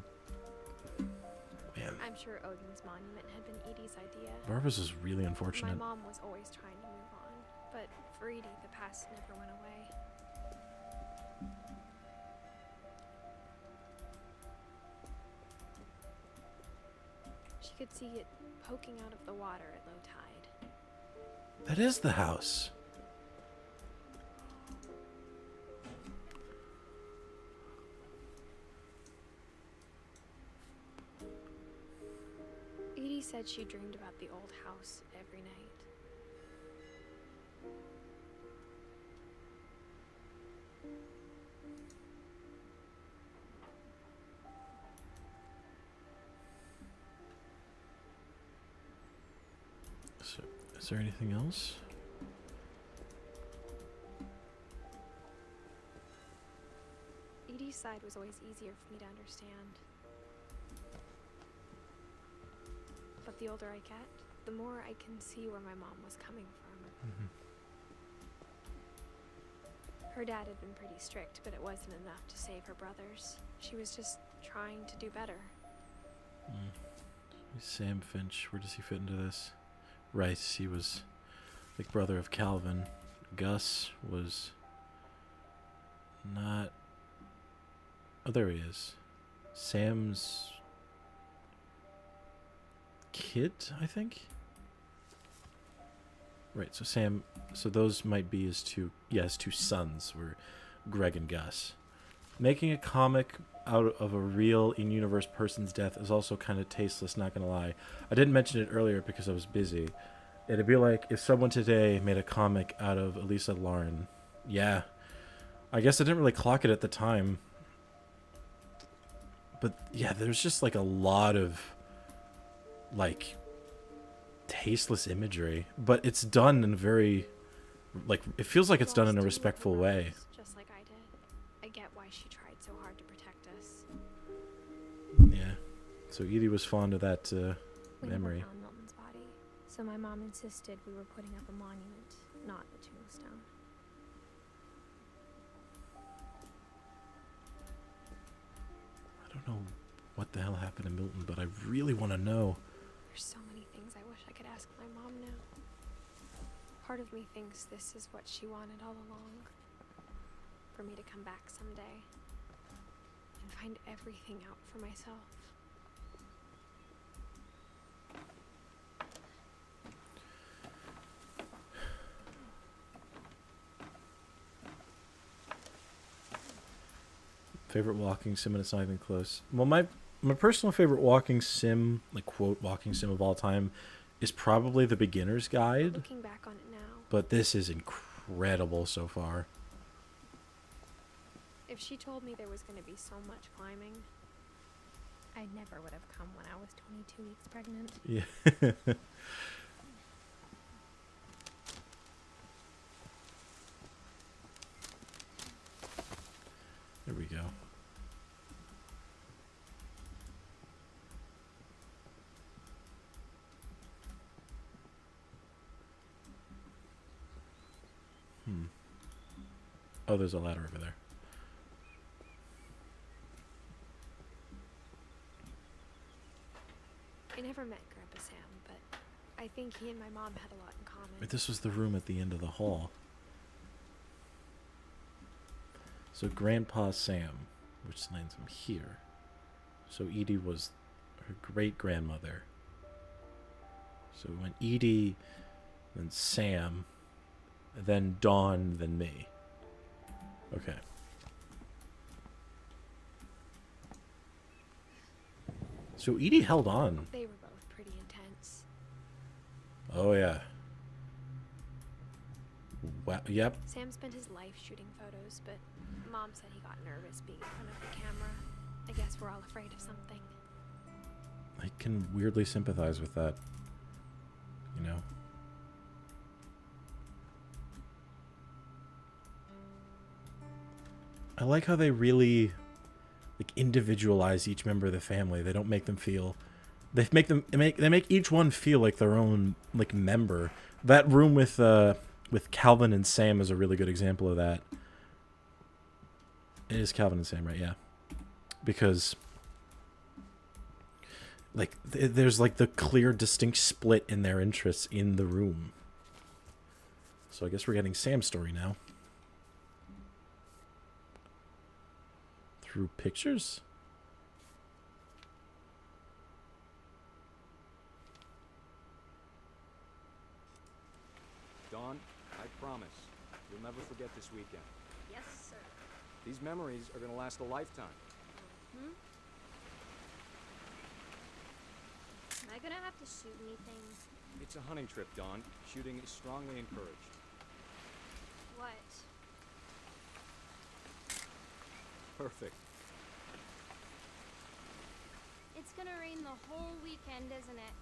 Man. I'm sure Odin's monument had been Edie's idea. Barbara's is really unfortunate. My mom was always trying to move on, but for Edie, the past never went away. She could see it poking out of the water at low tide. That is the house. Edie said she dreamed about the old house every night. So, is there anything else? Edie's side was always easier for me to understand. But the older I get, the more I can see where my mom was coming from. Her dad had been pretty strict, but it wasn't enough to save her brothers. She was just trying to do better. Sam Finch, where does he fit into this? Right, he was like brother of Calvin. Gus was not... Oh, there he is. Sam's kid, I think? Right, so Sam... So those might be his two... Yeah, his two sons were Greg and Gus. Making a comic out of a real in-universe person's death is also kind of tasteless, not gonna lie. I didn't mention it earlier because I was busy. It'd be like if someone today made a comic out of Elisa Lauren. Yeah. I guess I didn't really clock it at the time. But yeah, there's just like a lot of like tasteless imagery. But it's done in a very like it feels like it's done in a respectful way. Just like I did. I get why she tried so hard to protect us. Yeah. So Edie was fond of that We memory. never found Milton's body, so my mom insisted we were putting up a monument, not a tombstone. I don't know what the hell happened to Milton, but I really want to know. There's so many things I wish I could ask my mom now. Part of me thinks this is what she wanted all along. For me to come back someday and find everything out for myself. Favorite walking sim, and it's not even close. Well, my personal favorite walking sim, like quote walking sim of all time, is probably The Beginner's Guide. Looking back on it now, But this is incredible so far. if she told me there was going to be so much climbing, I never would have come when I was 22 weeks pregnant. Yeah. There we go. Oh, there's a ladder over there. I never met Grandpa Sam, but I think he and my mom had a lot in common. But this was the room at the end of the hall. So Grandpa Sam, which lands him here. So Edie was her great-grandmother. So when Edie, then Sam, then Dawn, then me. Okay. So Edie held on. They were both pretty intense. Oh, yeah. Wow. Yep. Sam spent his life shooting photos, but Mom said he got nervous being in front of the camera. I guess we're all afraid of something. I can weirdly sympathize with that. You know? I like how they really like individualize each member of the family. They don't make them feel they make each one feel like their own like member. That room with Calvin and Sam is a really good example of that. It is Calvin and Sam, right? Yeah. Because like there's like the clear distinct split in their interests in the room. So I guess we're getting Sam's story now. Through pictures? Dawn, I promise, you'll never forget this weekend. Yes, sir. These memories are gonna last a lifetime. Hmm? Am I gonna have to shoot anything? It's a hunting trip, Dawn. Shooting is strongly encouraged. What? Perfect. It's gonna rain the whole weekend, isn't it?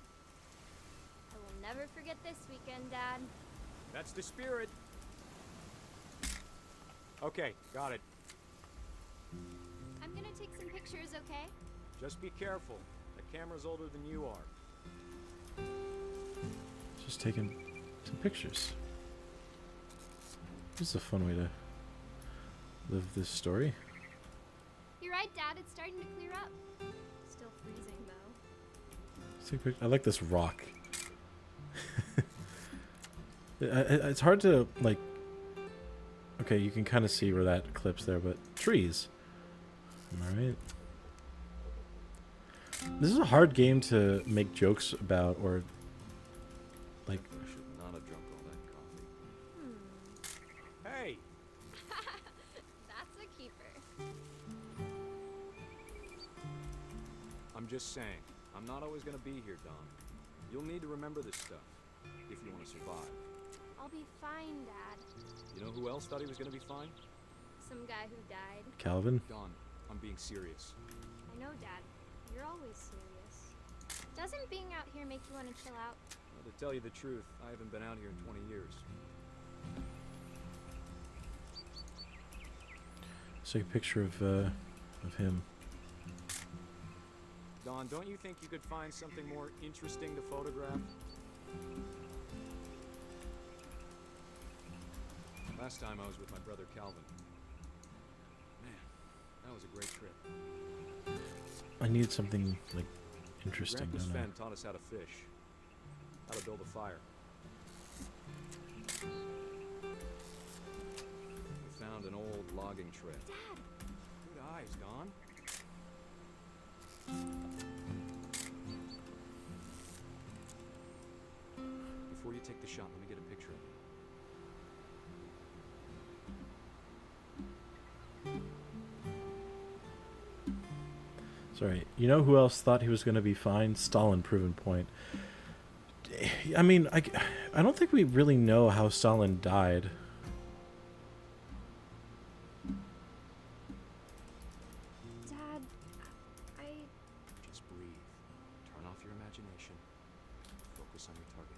I will never forget this weekend, Dad. That's the spirit. Okay, got it. I'm gonna take some pictures, okay? Just be careful. The camera's older than you are. Just taking some pictures. This is a fun way to live this story. You're right, Dad. It's starting to clear up. Still freezing, though. Let's take a pic- I like this rock. It's hard to like. Okay, you can kind of see where that clips there, but trees. All right. This is a hard game to make jokes about, or like. I should not have drunk all that coffee. Hey! That's a keeper. I'm just saying, I'm not always gonna be here, Don. You'll need to remember this stuff. if you want to survive. I'll be fine, Dad. You know who else thought he was going to be fine? Some guy who died. Calvin? Dawn, I'm being serious. I know, Dad. You're always serious. Doesn't being out here make you want to chill out? Well, to tell you the truth, I haven't been out here in 20 years. Let's take a picture of him. Dawn, don't you think you could find something more interesting to photograph? Last time I was with my brother Calvin. Man, that was a great trip. I need something, like, interesting. Grandpa's don't I? Sven taught us how to fish, how to build a fire. We found an old logging trail. Dad! Good eyes, Dawn. Before you take the shot, let me get a picture of you. Sorry. You know who else thought he was going to be fine? Stalin, proven point. I mean, I don't think we really know how Stalin died. Dad, I... Just breathe. Turn off your imagination. Focus on your target.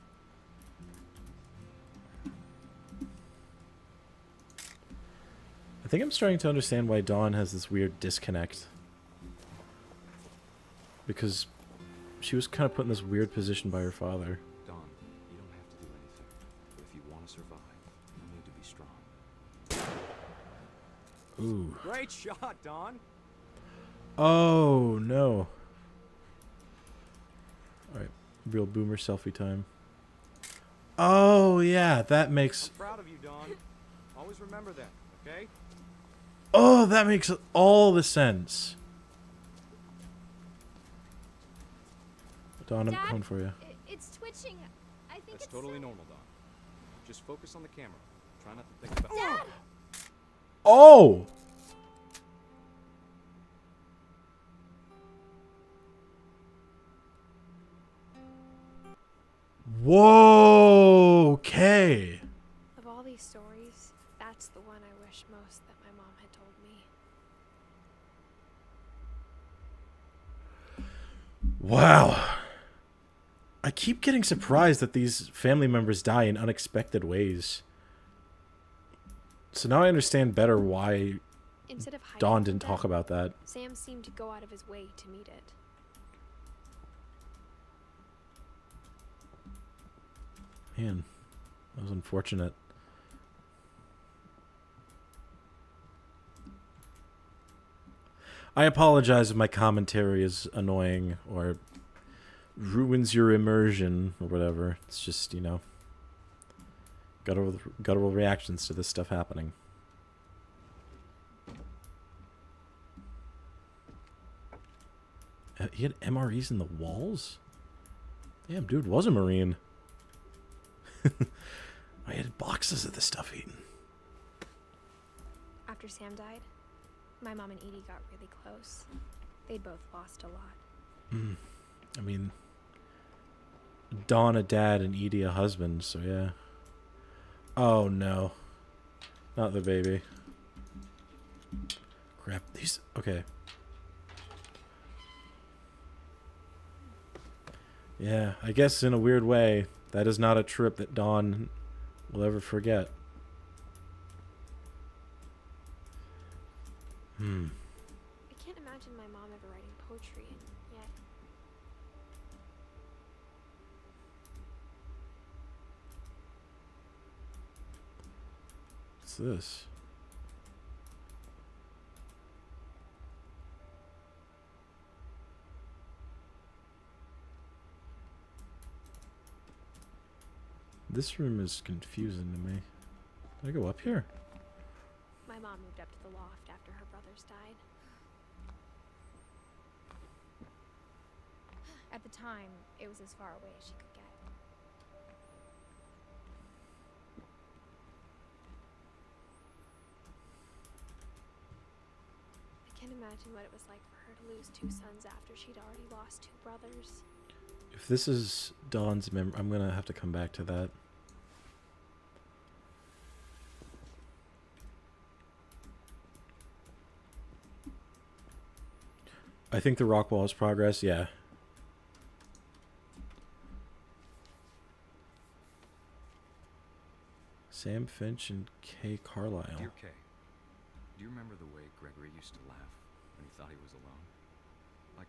I think I'm starting to understand why Dawn has this weird disconnect. Because she was kind of put in this weird position by her father. Dawn, you don't have to do anything. But if you want to survive, you need to be strong. Ooh. Great shot, Dawn! Oh, no. Alright, real boomer selfie time. Oh, yeah, that makes... I'm proud of you, Dawn. Always remember that, okay? Oh, that makes all the sense. Dawn, I'm Dad, coming for you. It's twitching. I think That's it's... totally normal, Dawn. Just focus on the camera. Try not to think about... Dad! Oh! Whoa! Okay. Of all these stories, that's the one I wish most that my mom had told me. Wow. I keep getting surprised that these family members die in unexpected ways. So now I understand better why Instead of hiding Dawn from didn't talk death, about that. Sam seemed to go out of his way to meet it. Man, that was unfortunate. I apologize if my commentary is annoying or ruins your immersion or whatever. It's just, you know, guttural reactions to this stuff happening. He had MREs in the walls? Damn, dude was a Marine. I had boxes of this stuff eaten. After Sam died, my mom and Edie got really close. They both lost a lot. I mean, Dawn a dad and Edie a husband, so yeah. Oh no. Not the baby. Crap, these... Okay. Yeah, I guess in a weird way, that is not a trip that Dawn will ever forget. I can't imagine my mom ever writing poetry, and yet... What's this? This room is confusing to me. Did I go up here? My mom moved up to the loft after her brothers died. At the time, it was as far away as she could get. I can't imagine what it was like for her to lose two sons after she'd already lost two brothers. If this is Dawn's memory, I'm gonna have to come back to that. I think the rock wall is progress, yeah. Sam Finch and Kay Carlisle. Dear Kay, do you remember the way Gregory used to laugh when he thought he was alone? Like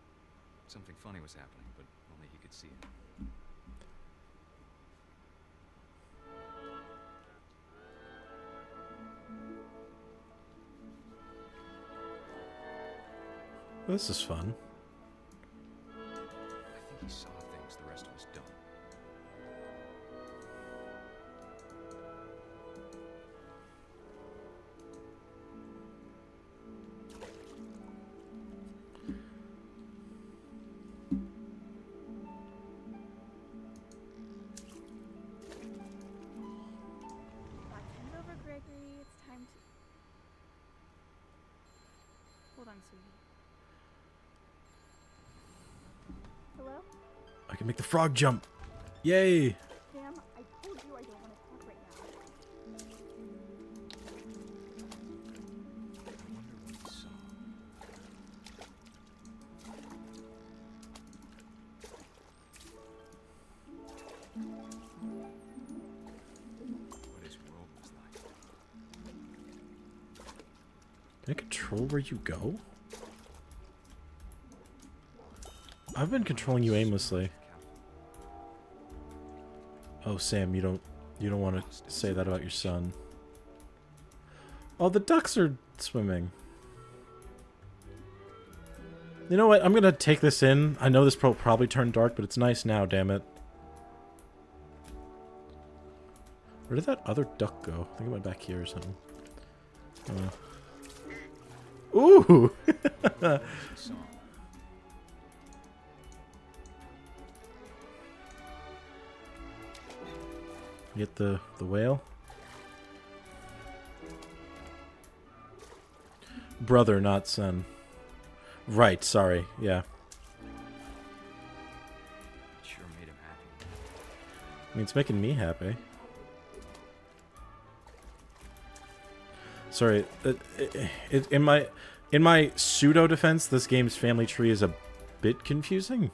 something funny was happening, but only he could see it. This is fun. I think he saw things the rest of us don't. Hand over, Gregory. It's time to. Hold on, sweetie. Hello? I can make the frog jump. Yay! Sam, I told you I don't want to talk right now. I wonder what he saw. What his world was like. Can I control where you go? I've been controlling you aimlessly. Oh, Sam, you don't want to say that about your son. Oh, the ducks are swimming. You know what? I'm gonna take this in. I know this will probably turn dark, but it's nice now, damn it. Where did that other duck go? I think it went back here or something. Ooh! Get the whale. Brother, not son. Right, sorry. Yeah. Sure made him happy. I mean, it's making me happy. Sorry. In my pseudo defense, this game's family tree is a bit confusing.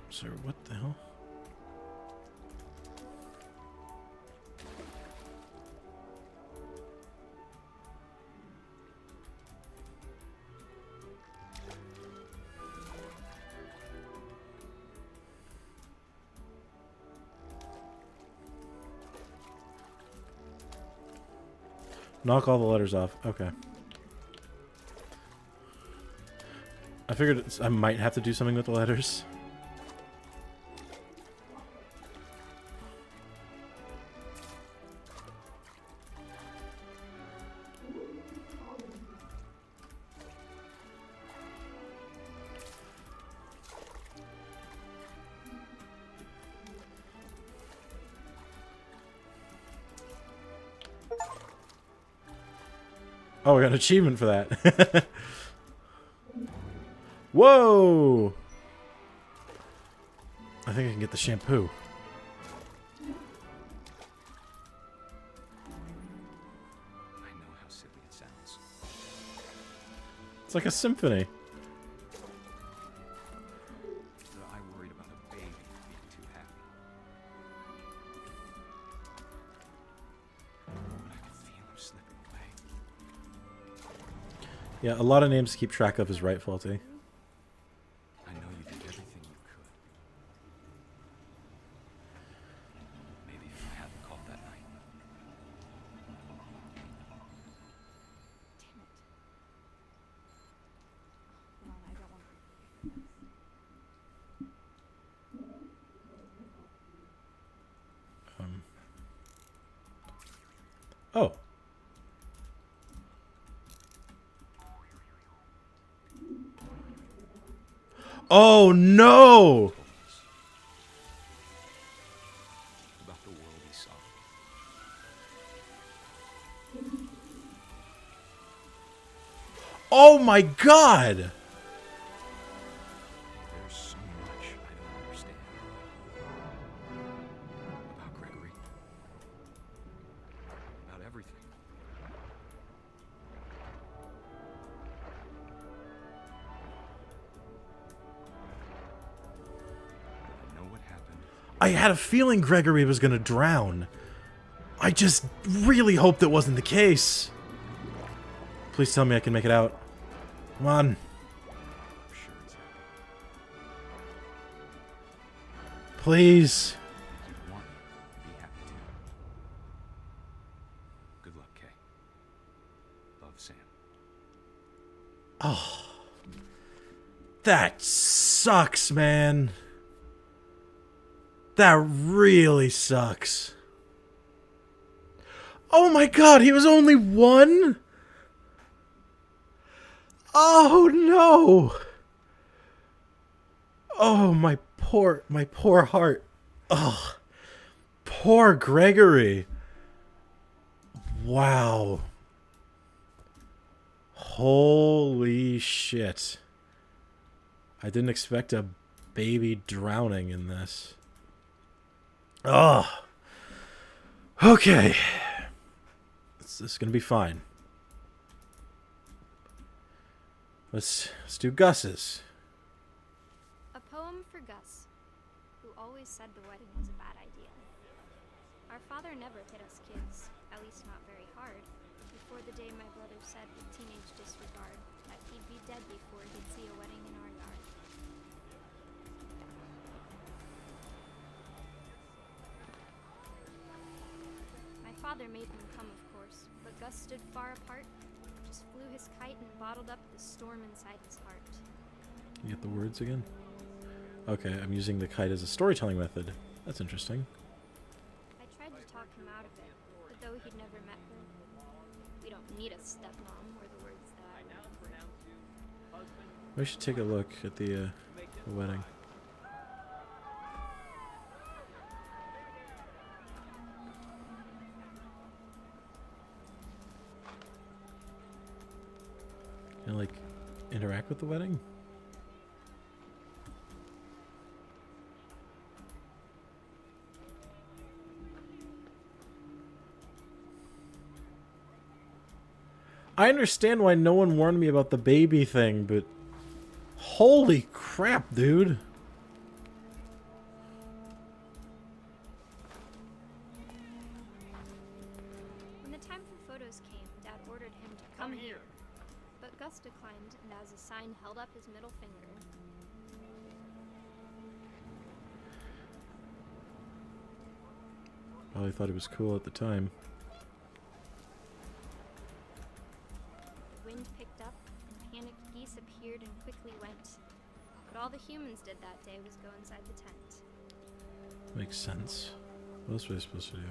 Sorry, what the hell? Knock all the letters off. Okay. I figured I might have to do something with the letters. Oh, we got an achievement for that. Whoa! I think I can get the shampoo. I know how silly it sounds. It's like a symphony. But I worried about a baby being too happy. But I could feel him slipping away. Yeah, a lot of names to keep track of is right, Faulty. I know you did everything you could. Maybe if I hadn't called that night. Damn it. Hold on, I don't want to forget this. Oh. Oh no! About the world he saw. Oh my god! I had a feeling Gregory was gonna drown. I just really hoped that wasn't the case. Please tell me I can make it out. Come on. I'm sure it's happening. Please. You want me to be happy too. Good luck, Kay. Love, Sam. Oh. That sucks, man. That really sucks. Oh my god, he was only one? Oh no. Oh, my poor heart. Oh, poor Gregory. Wow. Holy shit. I didn't expect a baby drowning in this. Oh. Okay. This is gonna be fine. Let's do Gus's. A poem for Gus, who always said the wedding was a bad idea. Our father never hit us kids, at least not very hard, before the day my brother said with teenage disregard that he'd be dead before he'd see a wedding in our yard. My father made them come, of course, but Gus stood far apart, just flew his kite and bottled up the storm inside his heart. You get the words again? Okay, I'm using the kite as a storytelling method. That's interesting. I tried to talk him out of it, but though he'd never met her, we don't need a stepmom, were the words that I learned. We should take a look at the wedding. Can I, like, interact with the wedding? I understand why no one warned me about the baby thing, but holy crap, dude. When the time for photos came, Dad ordered him to come here. But Gus declined, and as a sign held up his middle finger. Probably thought it was cool at the time. The wind picked up, and panicked geese appeared and quickly went. But all the humans did that day was go inside the tent. Makes sense. What else was I supposed to do?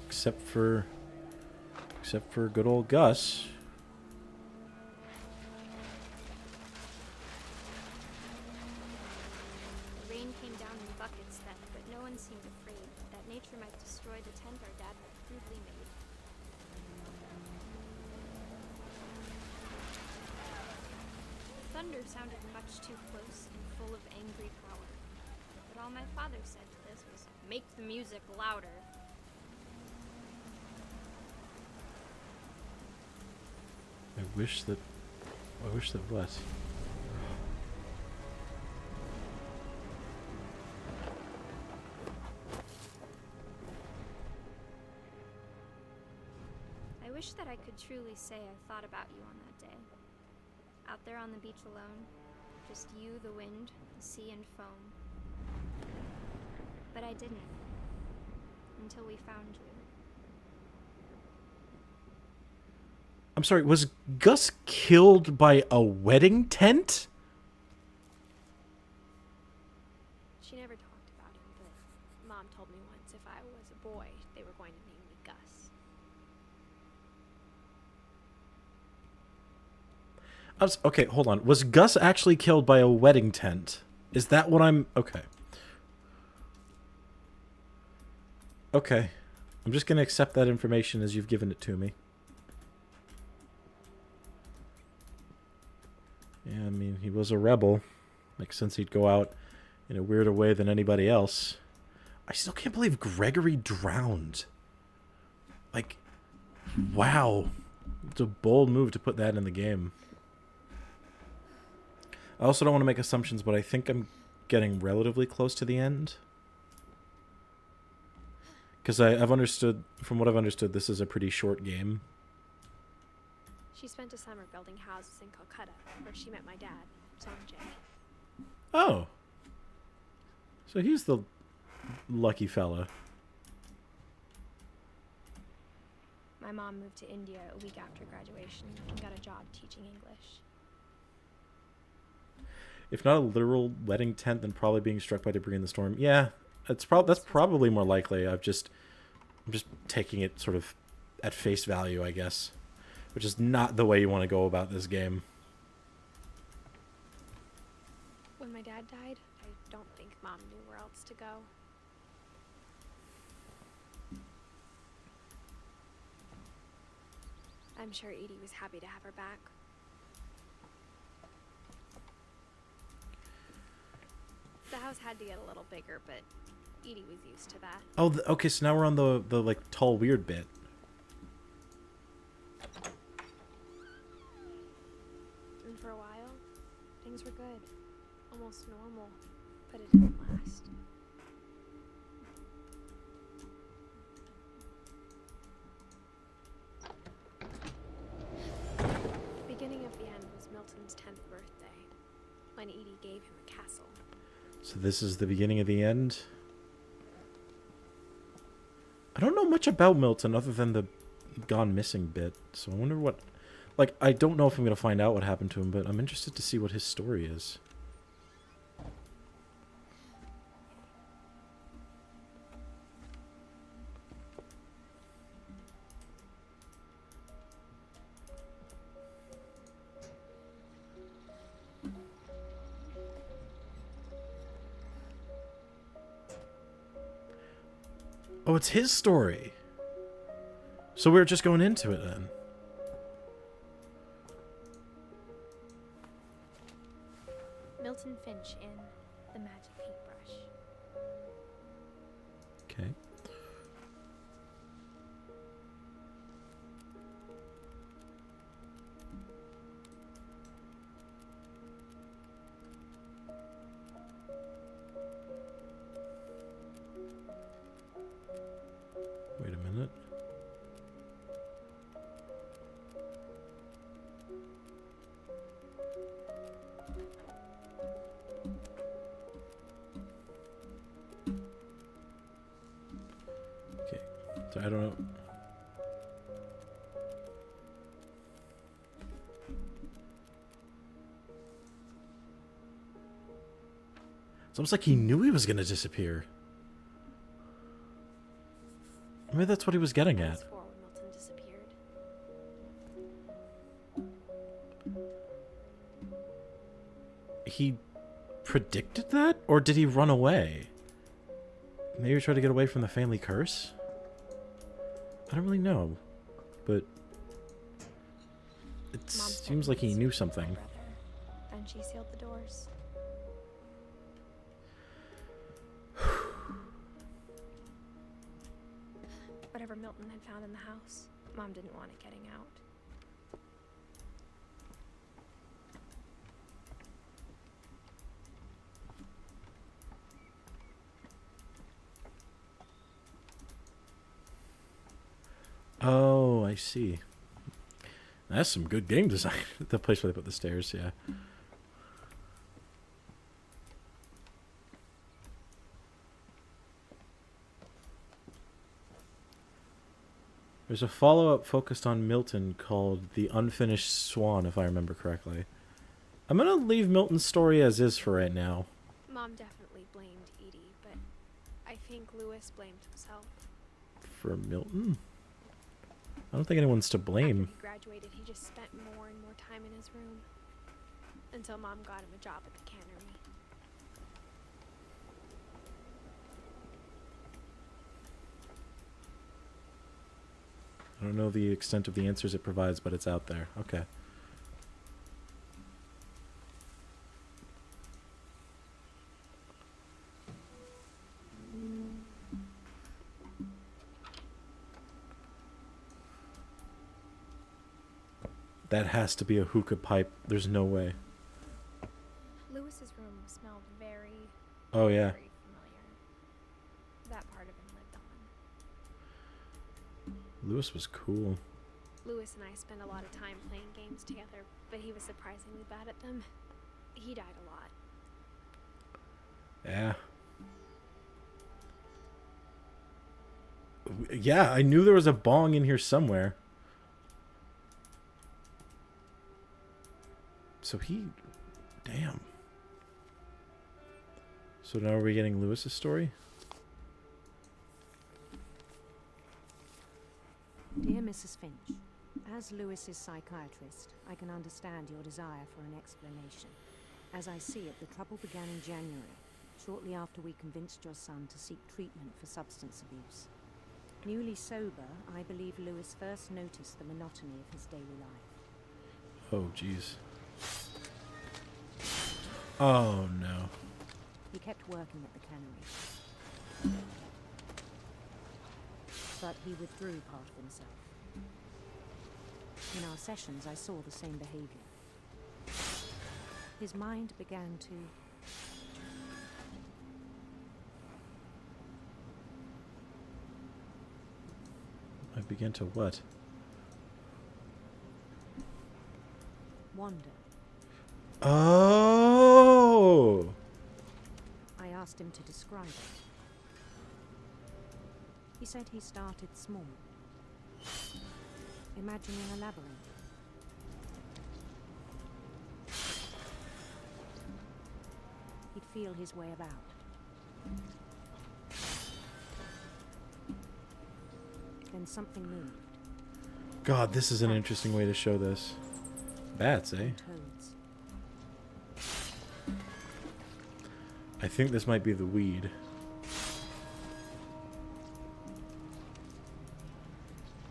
Except for good old Gus. The rain came down in buckets then, but no one seemed afraid that nature might destroy the tent our dad had crudely made. The thunder sounded much too close and full of angry power. But all my father said to this was, "Make the music louder." I wish that what? I wish that I could truly say I thought about you on that day. Out there on the beach alone, just you, the wind, the sea, and foam. But I didn't. Until we found you. I'm sorry, was Gus killed by a wedding tent? She never talked about him, but Mom told me once if I was a boy, they were going to name me Gus. Okay, hold on. Was Gus actually killed by a wedding tent? Is that what I'm... Okay. Okay. I'm just going to accept that information as you've given it to me. Yeah, I mean, he was a rebel. Like, since he'd go out in a weirder way than anybody else. I still can't believe Gregory drowned. Like, wow. It's a bold move to put that in the game. I also don't want to make assumptions, but I think I'm getting relatively close to the end. Because I've understood, from what I've understood, this is a pretty short game. She spent a summer building houses in Calcutta, where she met my dad, Sanjay. Oh. So he's the lucky fella. My mom moved to India a week after graduation and got a job teaching English. If not a literal wedding tent, then probably being struck by debris in the storm. Yeah, that's probably more likely. I'm just taking it sort of at face value, I guess, which is not the way you want to go about this game. When my dad died, I don't think Mom knew where else to go. I'm sure Edie was happy to have her back. The house had to get a little bigger, but Edie was used to that. Oh, okay, so now we're on the like tall weird bit. And for a while, things were good. Almost normal, but it didn't last. The beginning of the end was Milton's 10th birthday, when Edie gave him a castle. So this is the beginning of the end. I don't know much about Milton other than the gone missing bit, so I wonder what... Like, I don't know if I'm going to find out what happened to him, but I'm interested to see what his story is. Oh, it's his story. So we're just going into it then. Milton Finch in The Magic Paintbrush. Okay. Wait a minute. Okay, so I don't know. It's almost like he knew he was going to disappear. Maybe that's what he was getting at. Fast forward, Milton disappeared. He predicted that? Or did he run away? Maybe he tried to get away from the family curse? I don't really know. But it seems like he knew something. Then she sealed the doors. Whatever Milton had found in the house, Mom didn't want it getting out. Oh, I see. That's some good game design. The place where they put the stairs, yeah. There's a follow-up focused on Milton called The Unfinished Swan, if I remember correctly. I'm going to leave Milton's story as is for right now. Mom definitely blamed Edie, but I think Lewis blamed himself. For Milton? I don't think anyone's to blame. After he graduated, he just spent more and more time in his room. Until Mom got him a job at the cannery. I don't know the extent of the answers it provides, but it's out there. Okay. That has to be a hookah pipe. There's no way. Lewis's room smelled very, Oh, yeah. very familiar. That part of him lived on. Lewis was cool. Lewis and I spent a lot of time playing games together, but he was surprisingly bad at them. He died a lot. Yeah. Yeah, I knew there was a bong in here somewhere. So he... Damn. So now are we getting Lewis's story? Dear Mrs. Finch, as Lewis's psychiatrist, I can understand your desire for an explanation. As I see it, the trouble began in January, shortly after we convinced your son to seek treatment for substance abuse. Newly sober, I believe Lewis first noticed the monotony of his daily life. Oh, jeez. Oh, no. He kept working at the cannery. But he withdrew part of himself. In our sessions, I saw the same behavior. His mind began to... I began to what? wander. Oh! I asked him to describe it. He said he started small, imagining a labyrinth. He'd feel his way about. Then something moved. God, this is an interesting way to show this. Bats, eh? Toads. I think this might be the weed.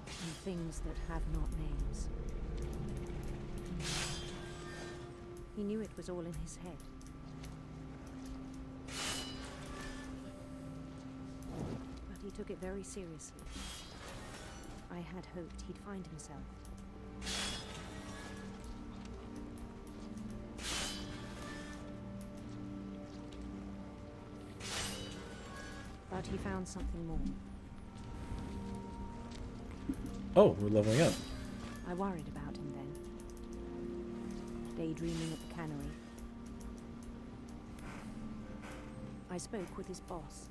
And things that have not names. He knew it was all in his head. But he took it very seriously. I had hoped he'd find himself. But he found something more. Oh, we're leveling up. I worried about him then. Daydreaming at the cannery. I spoke with his boss.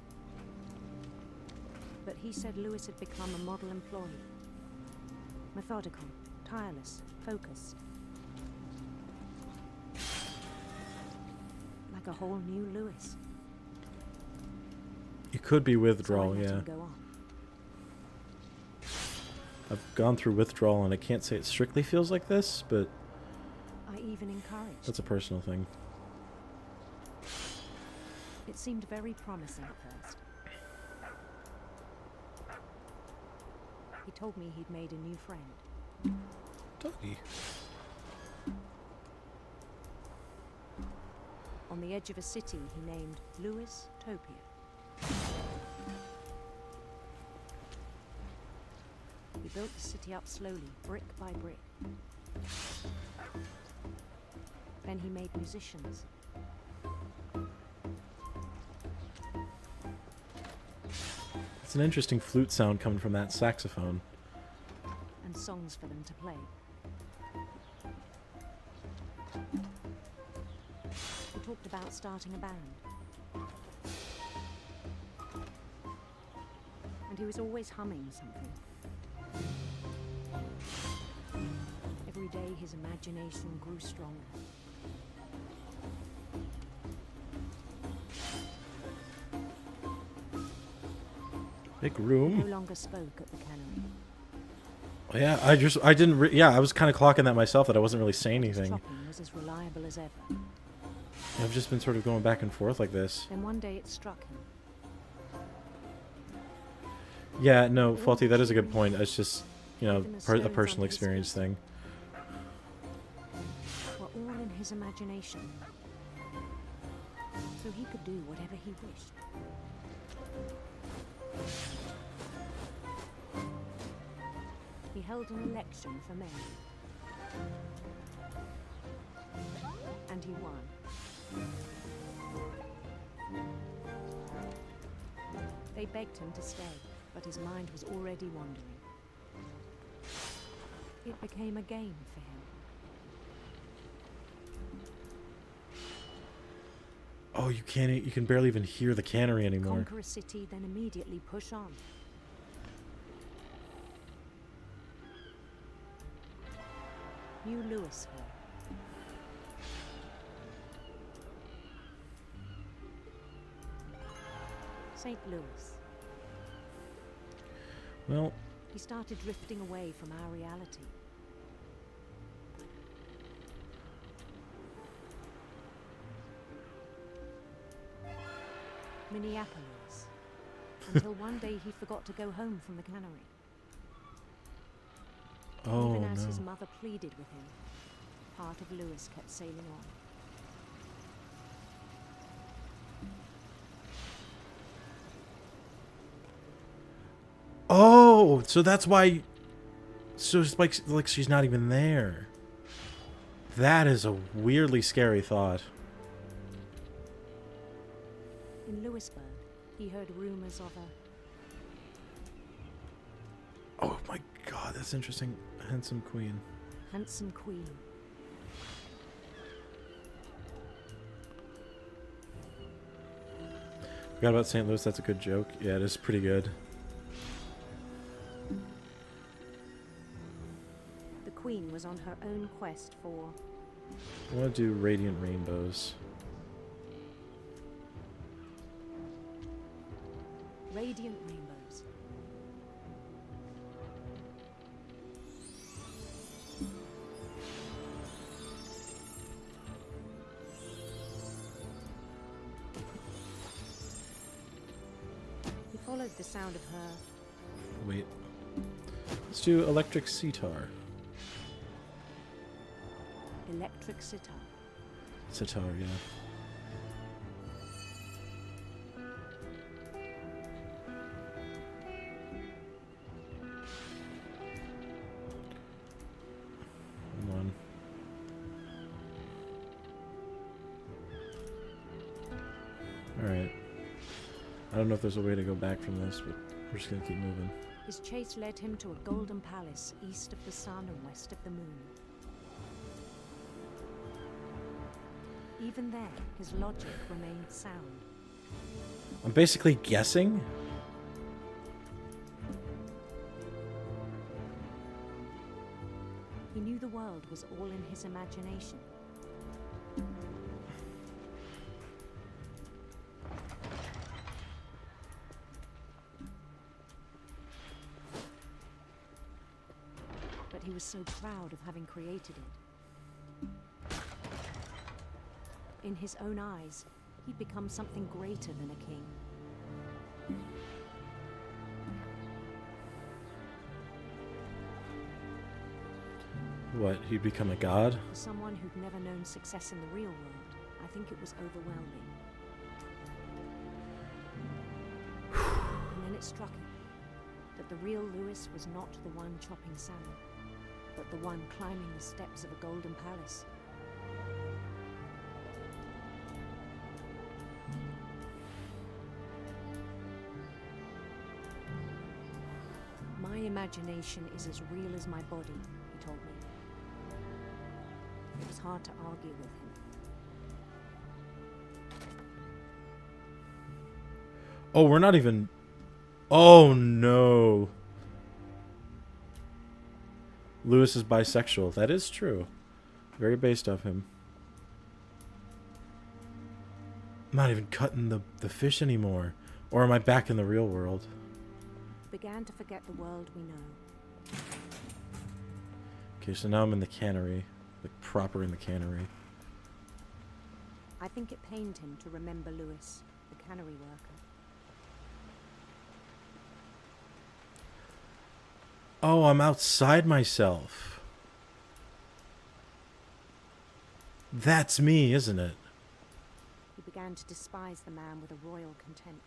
But he said Lewis had become a model employee. Methodical, tireless, focused. Like a whole new Lewis. It could be So I withdrawal, let yeah. him go on. I've gone through withdrawal and I can't say it strictly feels like this, but I even encouraged. that's a personal thing. It seemed very promising at first. He told me he'd made a new friend. Doggy. On the edge of a city he named Lewis Topia. He built the city up slowly, brick by brick. Then he made musicians. It's an interesting flute sound coming from that saxophone. And songs for them to play. He talked about starting a band. And he was always humming something. Every day his imagination grew stronger. Big He room. no longer spoke at the cannery. Yeah, I was kind of clocking that myself, that I wasn't really saying His anything. chopping was as reliable as ever. I've just been sort of going back and forth like this. Then one day it struck him. Yeah, no, Faulty, that is a good point. It's just, you know, a personal experience thing. Were all in his imagination. So he could do whatever he wished. He held an election for mayor. And he won. They begged him to stay, but his mind was already wandering. It became a game for him. Oh, you can't. You can barely even hear the cannery anymore. Conquer a city, then immediately push on. New Louisville. St. Louis. Well, He started drifting away from our reality. Minneapolis. Until one day he forgot to go home from the cannery. oh Even as no. his mother pleaded with him, part of Lewis kept sailing on. Oh, so that's why. So it's like she's not even there. That is a weirdly scary thought. In Louisburg, he heard rumors of a Oh my god, that's interesting. Handsome queen. handsome queen. Forgot about St. Louis. That's a good joke. Yeah, it is pretty good. The queen was on her own quest for I want to do radiant rainbows. radiant rainbows. He followed the sound of her Wait. Let's do electric sitar. electric sitar. Sitar, yeah. Come on. Alright. I don't know if there's a way to go back from this, but we're just gonna keep moving. His chase led him to a golden palace east of the sun and west of the moon. Even there, his logic remained sound. I'm basically guessing. He knew the world was all in his imagination. But he was so proud of having created it. In his own eyes, he'd become something greater than a king. What, he'd become a god? For someone who'd never known success in the real world, I think it was overwhelming. And then it struck him that the real Lewis was not the one chopping salmon, but the one climbing the steps of a golden palace. My imagination is as real as my body, he told me. It was hard to argue with him. Oh, we're not even... Oh, no. Lewis is bisexual. That is true. Very based off him. I'm not even cutting the fish anymore. Or am I back in the real world? He began to forget the world we know. Okay, so now I'm in the cannery. Like, proper in the cannery. I think it pained him to remember Lewis, the cannery worker. Oh, I'm outside myself. That's me, isn't it? He began to despise the man with a royal contempt.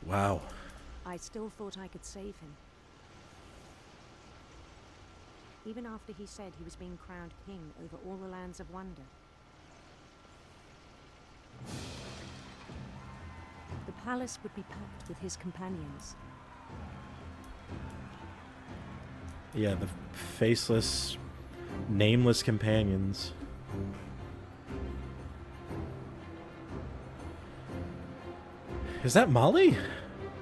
Wow. I still thought I could save him. Even after he said he was being crowned king over all the lands of wonder. The palace would be packed with his companions. Yeah, the faceless, nameless companions. Is that Molly?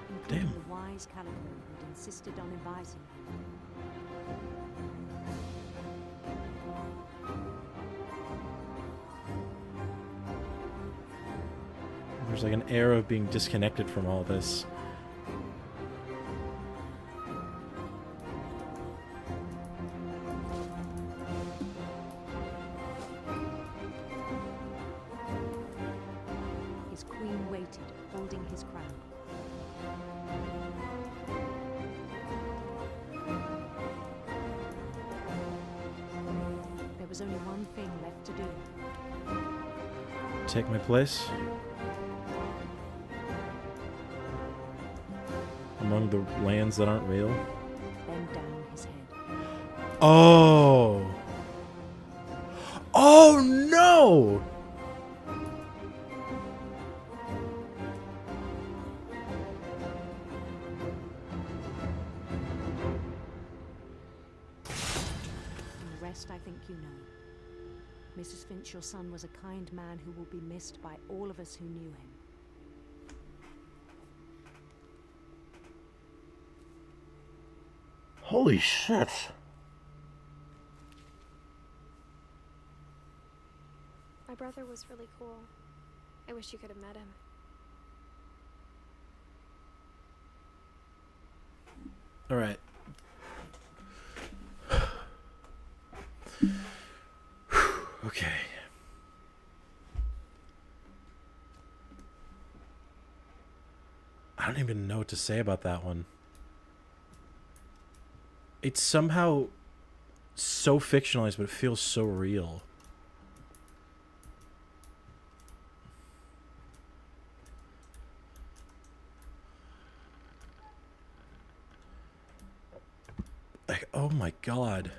Including Damn. the wise Calico who'd insisted on inviting him. There's like an air of being disconnected from all this. His queen waited, holding his crown. There was only one thing left to do. Take my place. Among the lands that aren't real. Bend down his head. Oh! Oh no! And the rest I think you know. Mrs. Finch, your son was a kind man who will be missed by all of us who knew him. Holy shit. My brother was really cool. I wish you could have met him. All right. Okay. I don't even know what to say about that one. It's somehow so fictionalized, but it feels so real. Like, oh my god.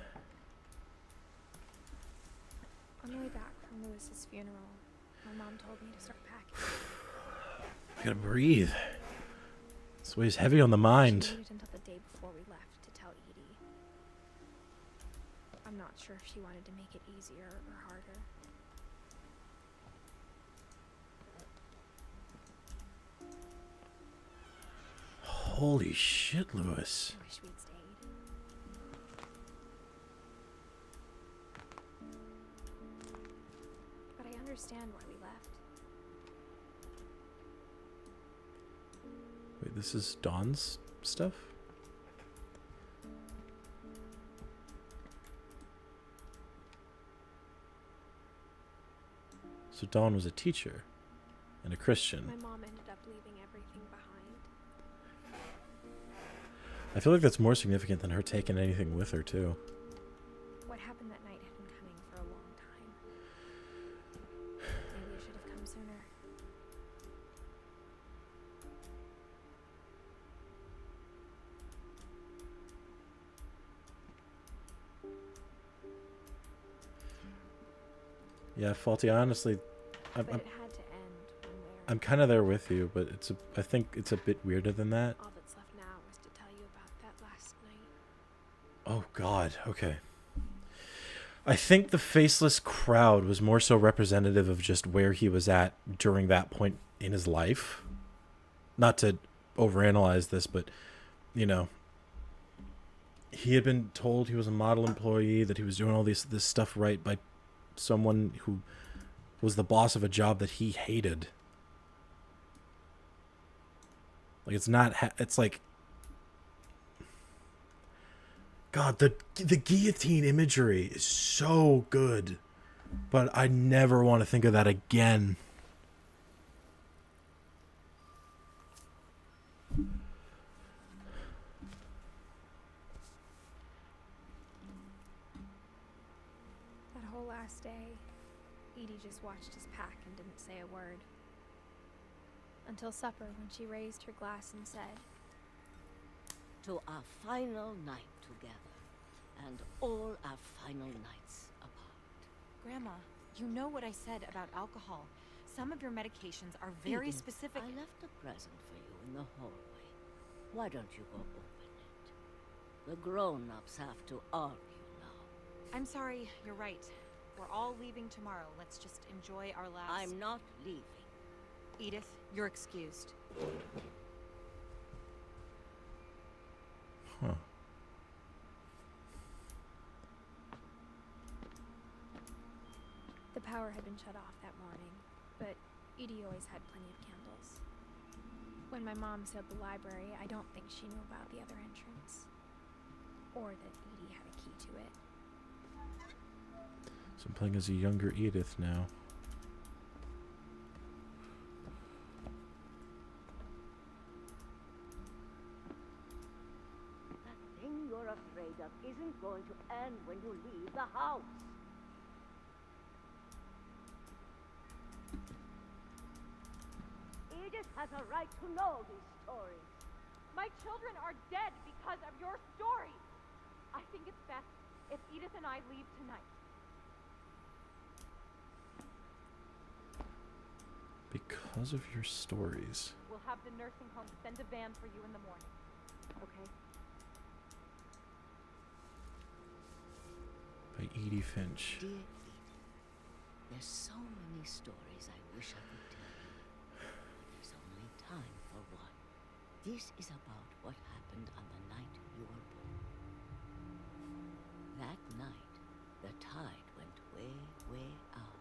On the way back from Lewis's funeral, my mom told me to start packing. I gotta breathe. This weighs heavy on the mind. She waited until the day before we left to tell Edie. I'm not sure if she wanted to make it easier or harder. Holy shit, Lewis. I wish we'd stayed. But I understand why we left. Wait, this is Dawn's stuff? So Dawn was a teacher and a Christian. My mom ended up leaving everything behind. I feel like that's more significant than her taking anything with her, too. What happened that night had been coming for a long time. Maybe I should have come sooner. Yeah, Faulty, honestly, But it had to end one way or I'm kind of there with you, but I think it's a bit weirder than that. All that's left now is to tell you about that last night. Oh, God. Okay. I think the faceless crowd was more so representative of just where he was at during that point in his life. Not to overanalyze this, but, you know, he had been told he was a model employee, that he was doing all this stuff right by someone who was the boss of a job that he hated. Like, it's not... it's like... God, the guillotine imagery is so good. But I never want to think of that again. That whole last day, Edie just watched us pack and didn't say a word. Until supper, when she raised her glass and said, To our final night together, and all our final nights apart. Grandma, you know what I said about alcohol. Some of your medications are very Edith, specific. I left a present for you in the hallway. Why don't you go open it? The grown-ups have to argue now. I'm sorry, you're right. We're all leaving tomorrow. Let's just enjoy our last... I'm not leaving. Edith, you're excused. Huh. the power had been shut off that morning, but Edie always had plenty of candles. When my mom sealed the library, I don't think she knew about the other entrance. Or that Edie had a key to it. So I'm playing as a younger Edith now. That thing you're afraid of isn't going to end when you leave the house. Edith has a right to know these stories. My children are dead because of your story. I think it's best if Edith and I leave tonight. Because of your stories. We'll have the nursing home send a van for you in the morning. Okay? By Edie Finch. Dear Edith, there's so many stories I wish I could tell you. There's only time for one. This is about what happened on the night you were born. That night, the tide went way, way out.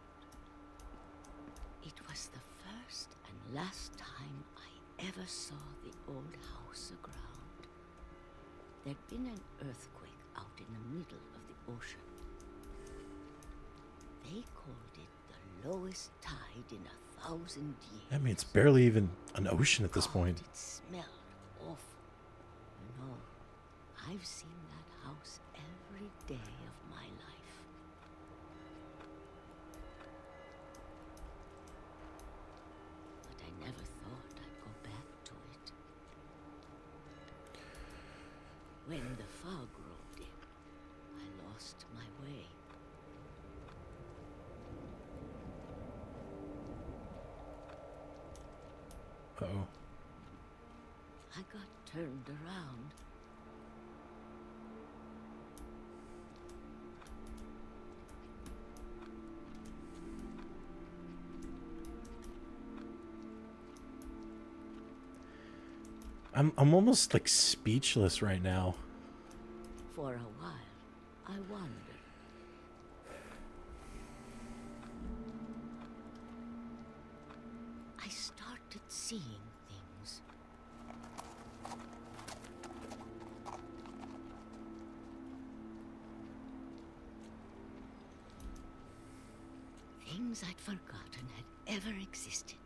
It was the first and last time I ever saw the old house aground. There'd been an earthquake out in the middle of the ocean. They called it the lowest tide in 1,000 years. I mean, it's barely even an ocean at this point. It smelled awful. You know, I've seen that house every day of my life. But I never thought I'd go back to it. When the fog rolled in, I lost my way. Uh-oh. I got turned around. I'm almost like speechless right now. For a while, I wondered. I started seeing things. Things I'd forgotten had ever existed.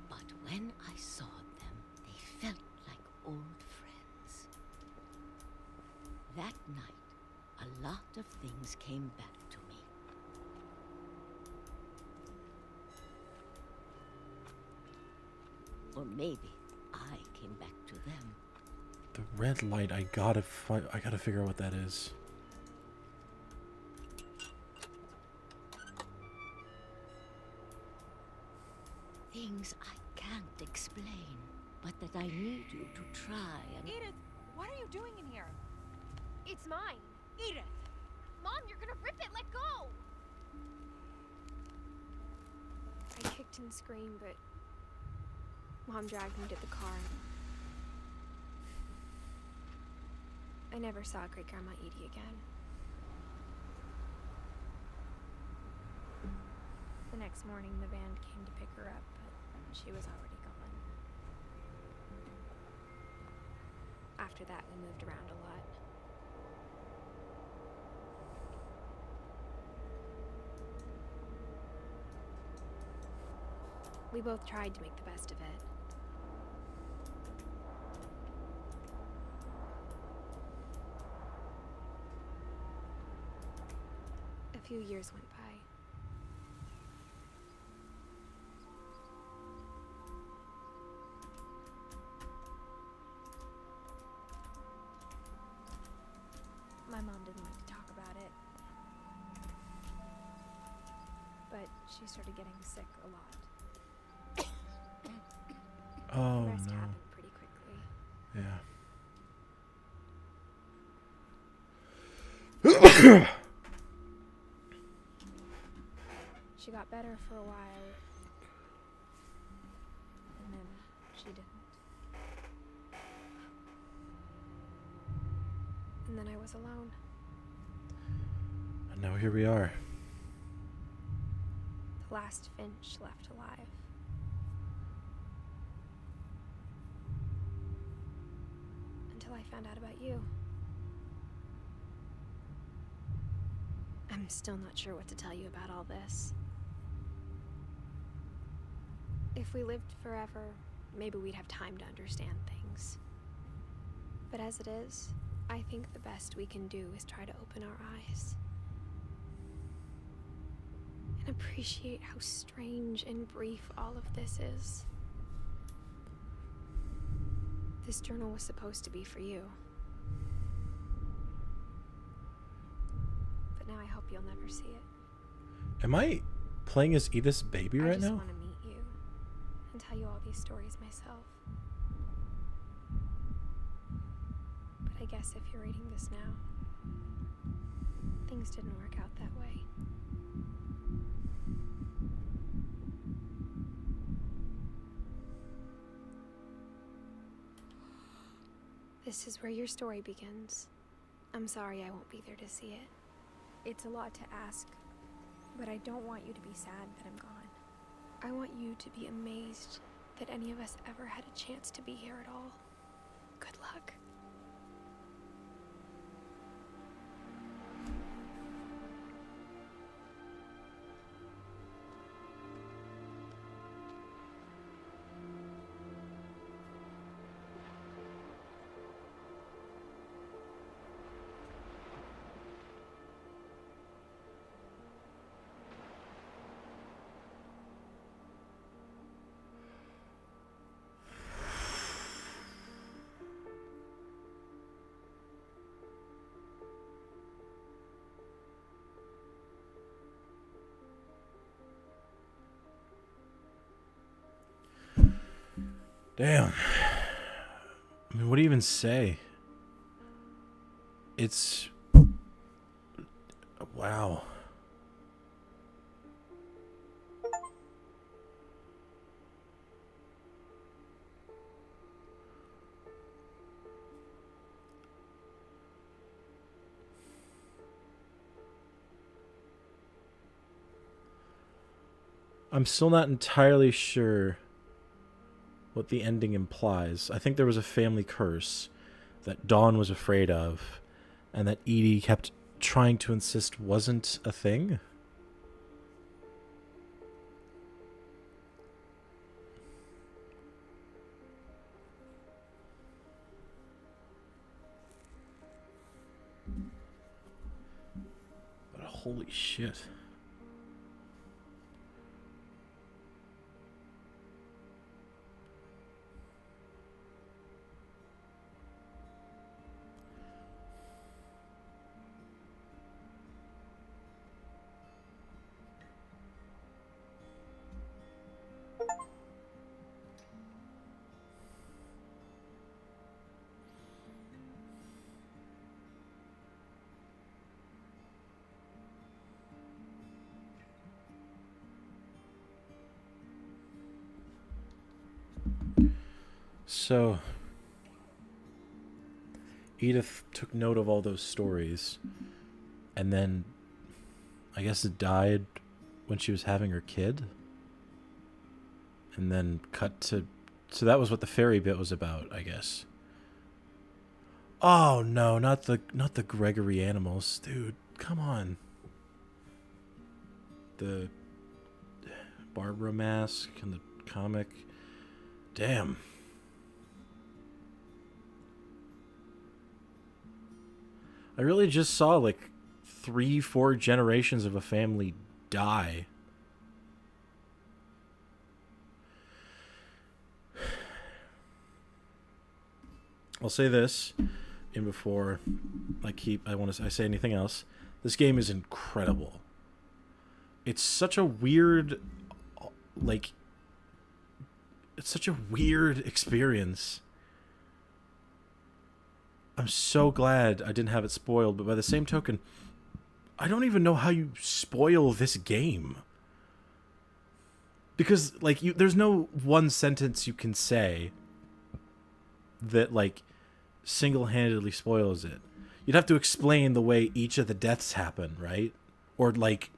But when I saw them, they felt like old friends. That night, a lot of things came back to me. Or maybe I came back to them. The red light, I gotta figure out what that is. Things I can't explain, but that I need you to try and... Edith, what are you doing in here? It's mine. Edith! Mom, you're gonna rip it! Let go! I kicked and screamed, but Mom dragged me to the car. I never saw Great-Grandma Edie again. The next morning, the van came to pick her up, but she was already gone. After that, we moved around a lot. We both tried to make the best of it. A few years went by. My mom didn't like to talk about it. But she started getting sick a lot. Oh, the rest no. happened pretty quickly. Yeah. She got better for a while. And then she didn't. And then I was alone. And now here we are. The last Finch left alive. Until I found out about you. I'm still not sure what to tell you about all this. If we lived forever, maybe we'd have time to understand things. But as it is, I think the best we can do is try to open our eyes. And appreciate how strange and brief all of this is. This journal was supposed to be for you. But now I hope you'll never see it. Am I playing as Edith's baby right I just now? want to meet you and tell you all these stories myself. But I guess if you're reading this now, things didn't work out that way. This is where your story begins. I'm sorry I won't be there to see it. It's a lot to ask, but I don't want you to be sad that I'm gone. I want you to be amazed that any of us ever had a chance to be here at all. Good luck. Damn. I mean, what do you even say? It's... Wow. I'm still not entirely sure what the ending implies. I think there was a family curse that Dawn was afraid of, and that Edie kept trying to insist wasn't a thing. But holy shit. So, Edith took note of all those stories, and then, I guess it died when she was having her kid, and then cut to... So that was what the fairy bit was about, I guess. Oh no, not the Gregory animals, dude. Come on. The Barbara mask and the comic. Damn. I really just saw like 3-4 generations of a family die. I'll say this. in before I say anything else. This game is incredible. It's such a weird, like, it's such a weird experience. I'm so glad I didn't have it spoiled, but by the same token, I don't even know how you spoil this game. Because, like, there's no one sentence you can say that, like, single-handedly spoils it. You'd have to explain the way each of the deaths happen, right? Or, like...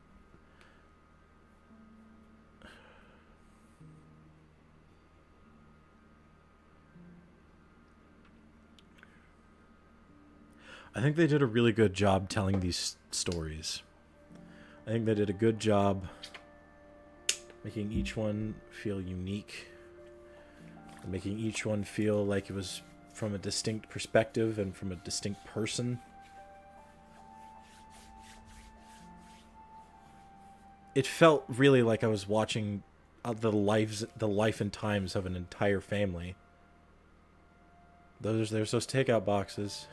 I think they did a really good job telling these stories. I think they did a good job making each one feel unique, and making each one feel like it was from a distinct perspective and from a distinct person. It felt really like I was watching the life and times of an entire family. There's those takeout boxes.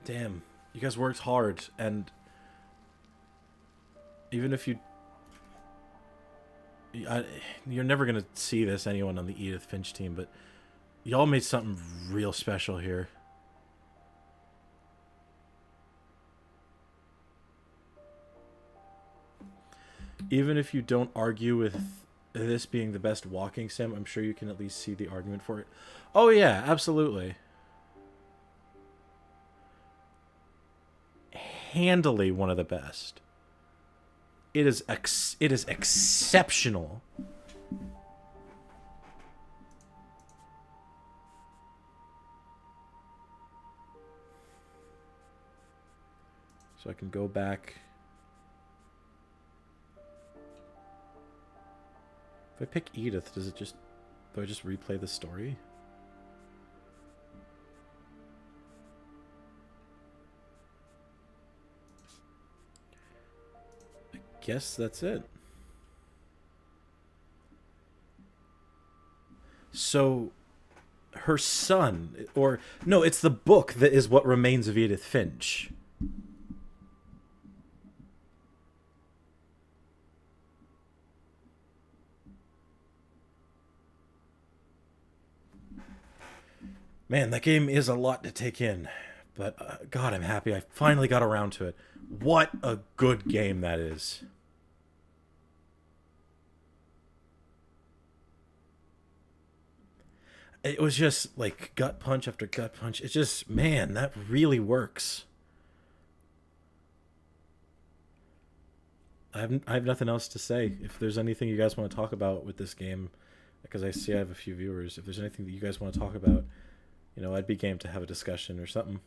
Damn, you guys worked hard, and even if you're never gonna see this, anyone on the Edith Finch team, but y'all made something real special here. Even if you don't argue with this being the best walking sim, I'm sure you can at least see the argument for it. Oh yeah, absolutely. Handily one of the best. It is exceptional. So I can go back. If I pick Edith, do I just replay the story? I guess that's it. So her son, or no, it's the book that is what remains of Edith Finch. Man, that game is a lot to take in, but God, I'm happy I finally got around to it. What a good game that is. It was just like gut punch after gut punch. It's just, man, that really works. I have nothing else to say. If there's anything you guys want to talk about with this game, because I see I have a few viewers, if there's anything that you guys want to talk about, you know, I'd be game to have a discussion or something.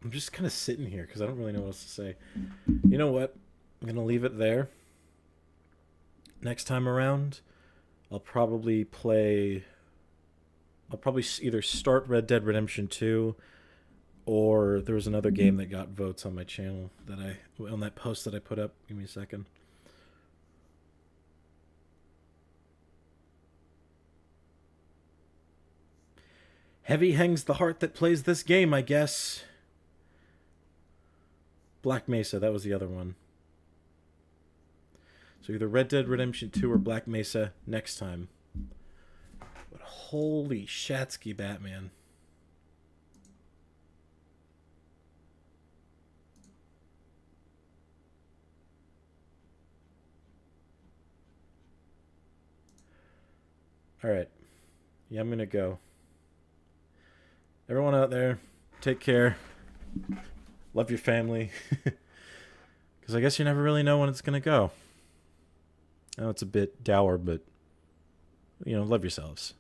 I'm just kind of sitting here because I don't really know what else to say. You know what? I'm going to leave it there. Next time around, I'll probably either start Red Dead Redemption 2, or there was another game that got votes on my channel on that post that I put up. Give me a second. Heavy hangs the heart that plays this game, I guess. Black Mesa, that was the other one. So either Red Dead Redemption 2 or Black Mesa next time. But holy Shatsky Batman. Alright. Yeah, I'm going to go. Everyone out there, take care. Love your family. Because I guess you never really know when it's going to go. I know it's a bit dour, but, you know, love yourselves.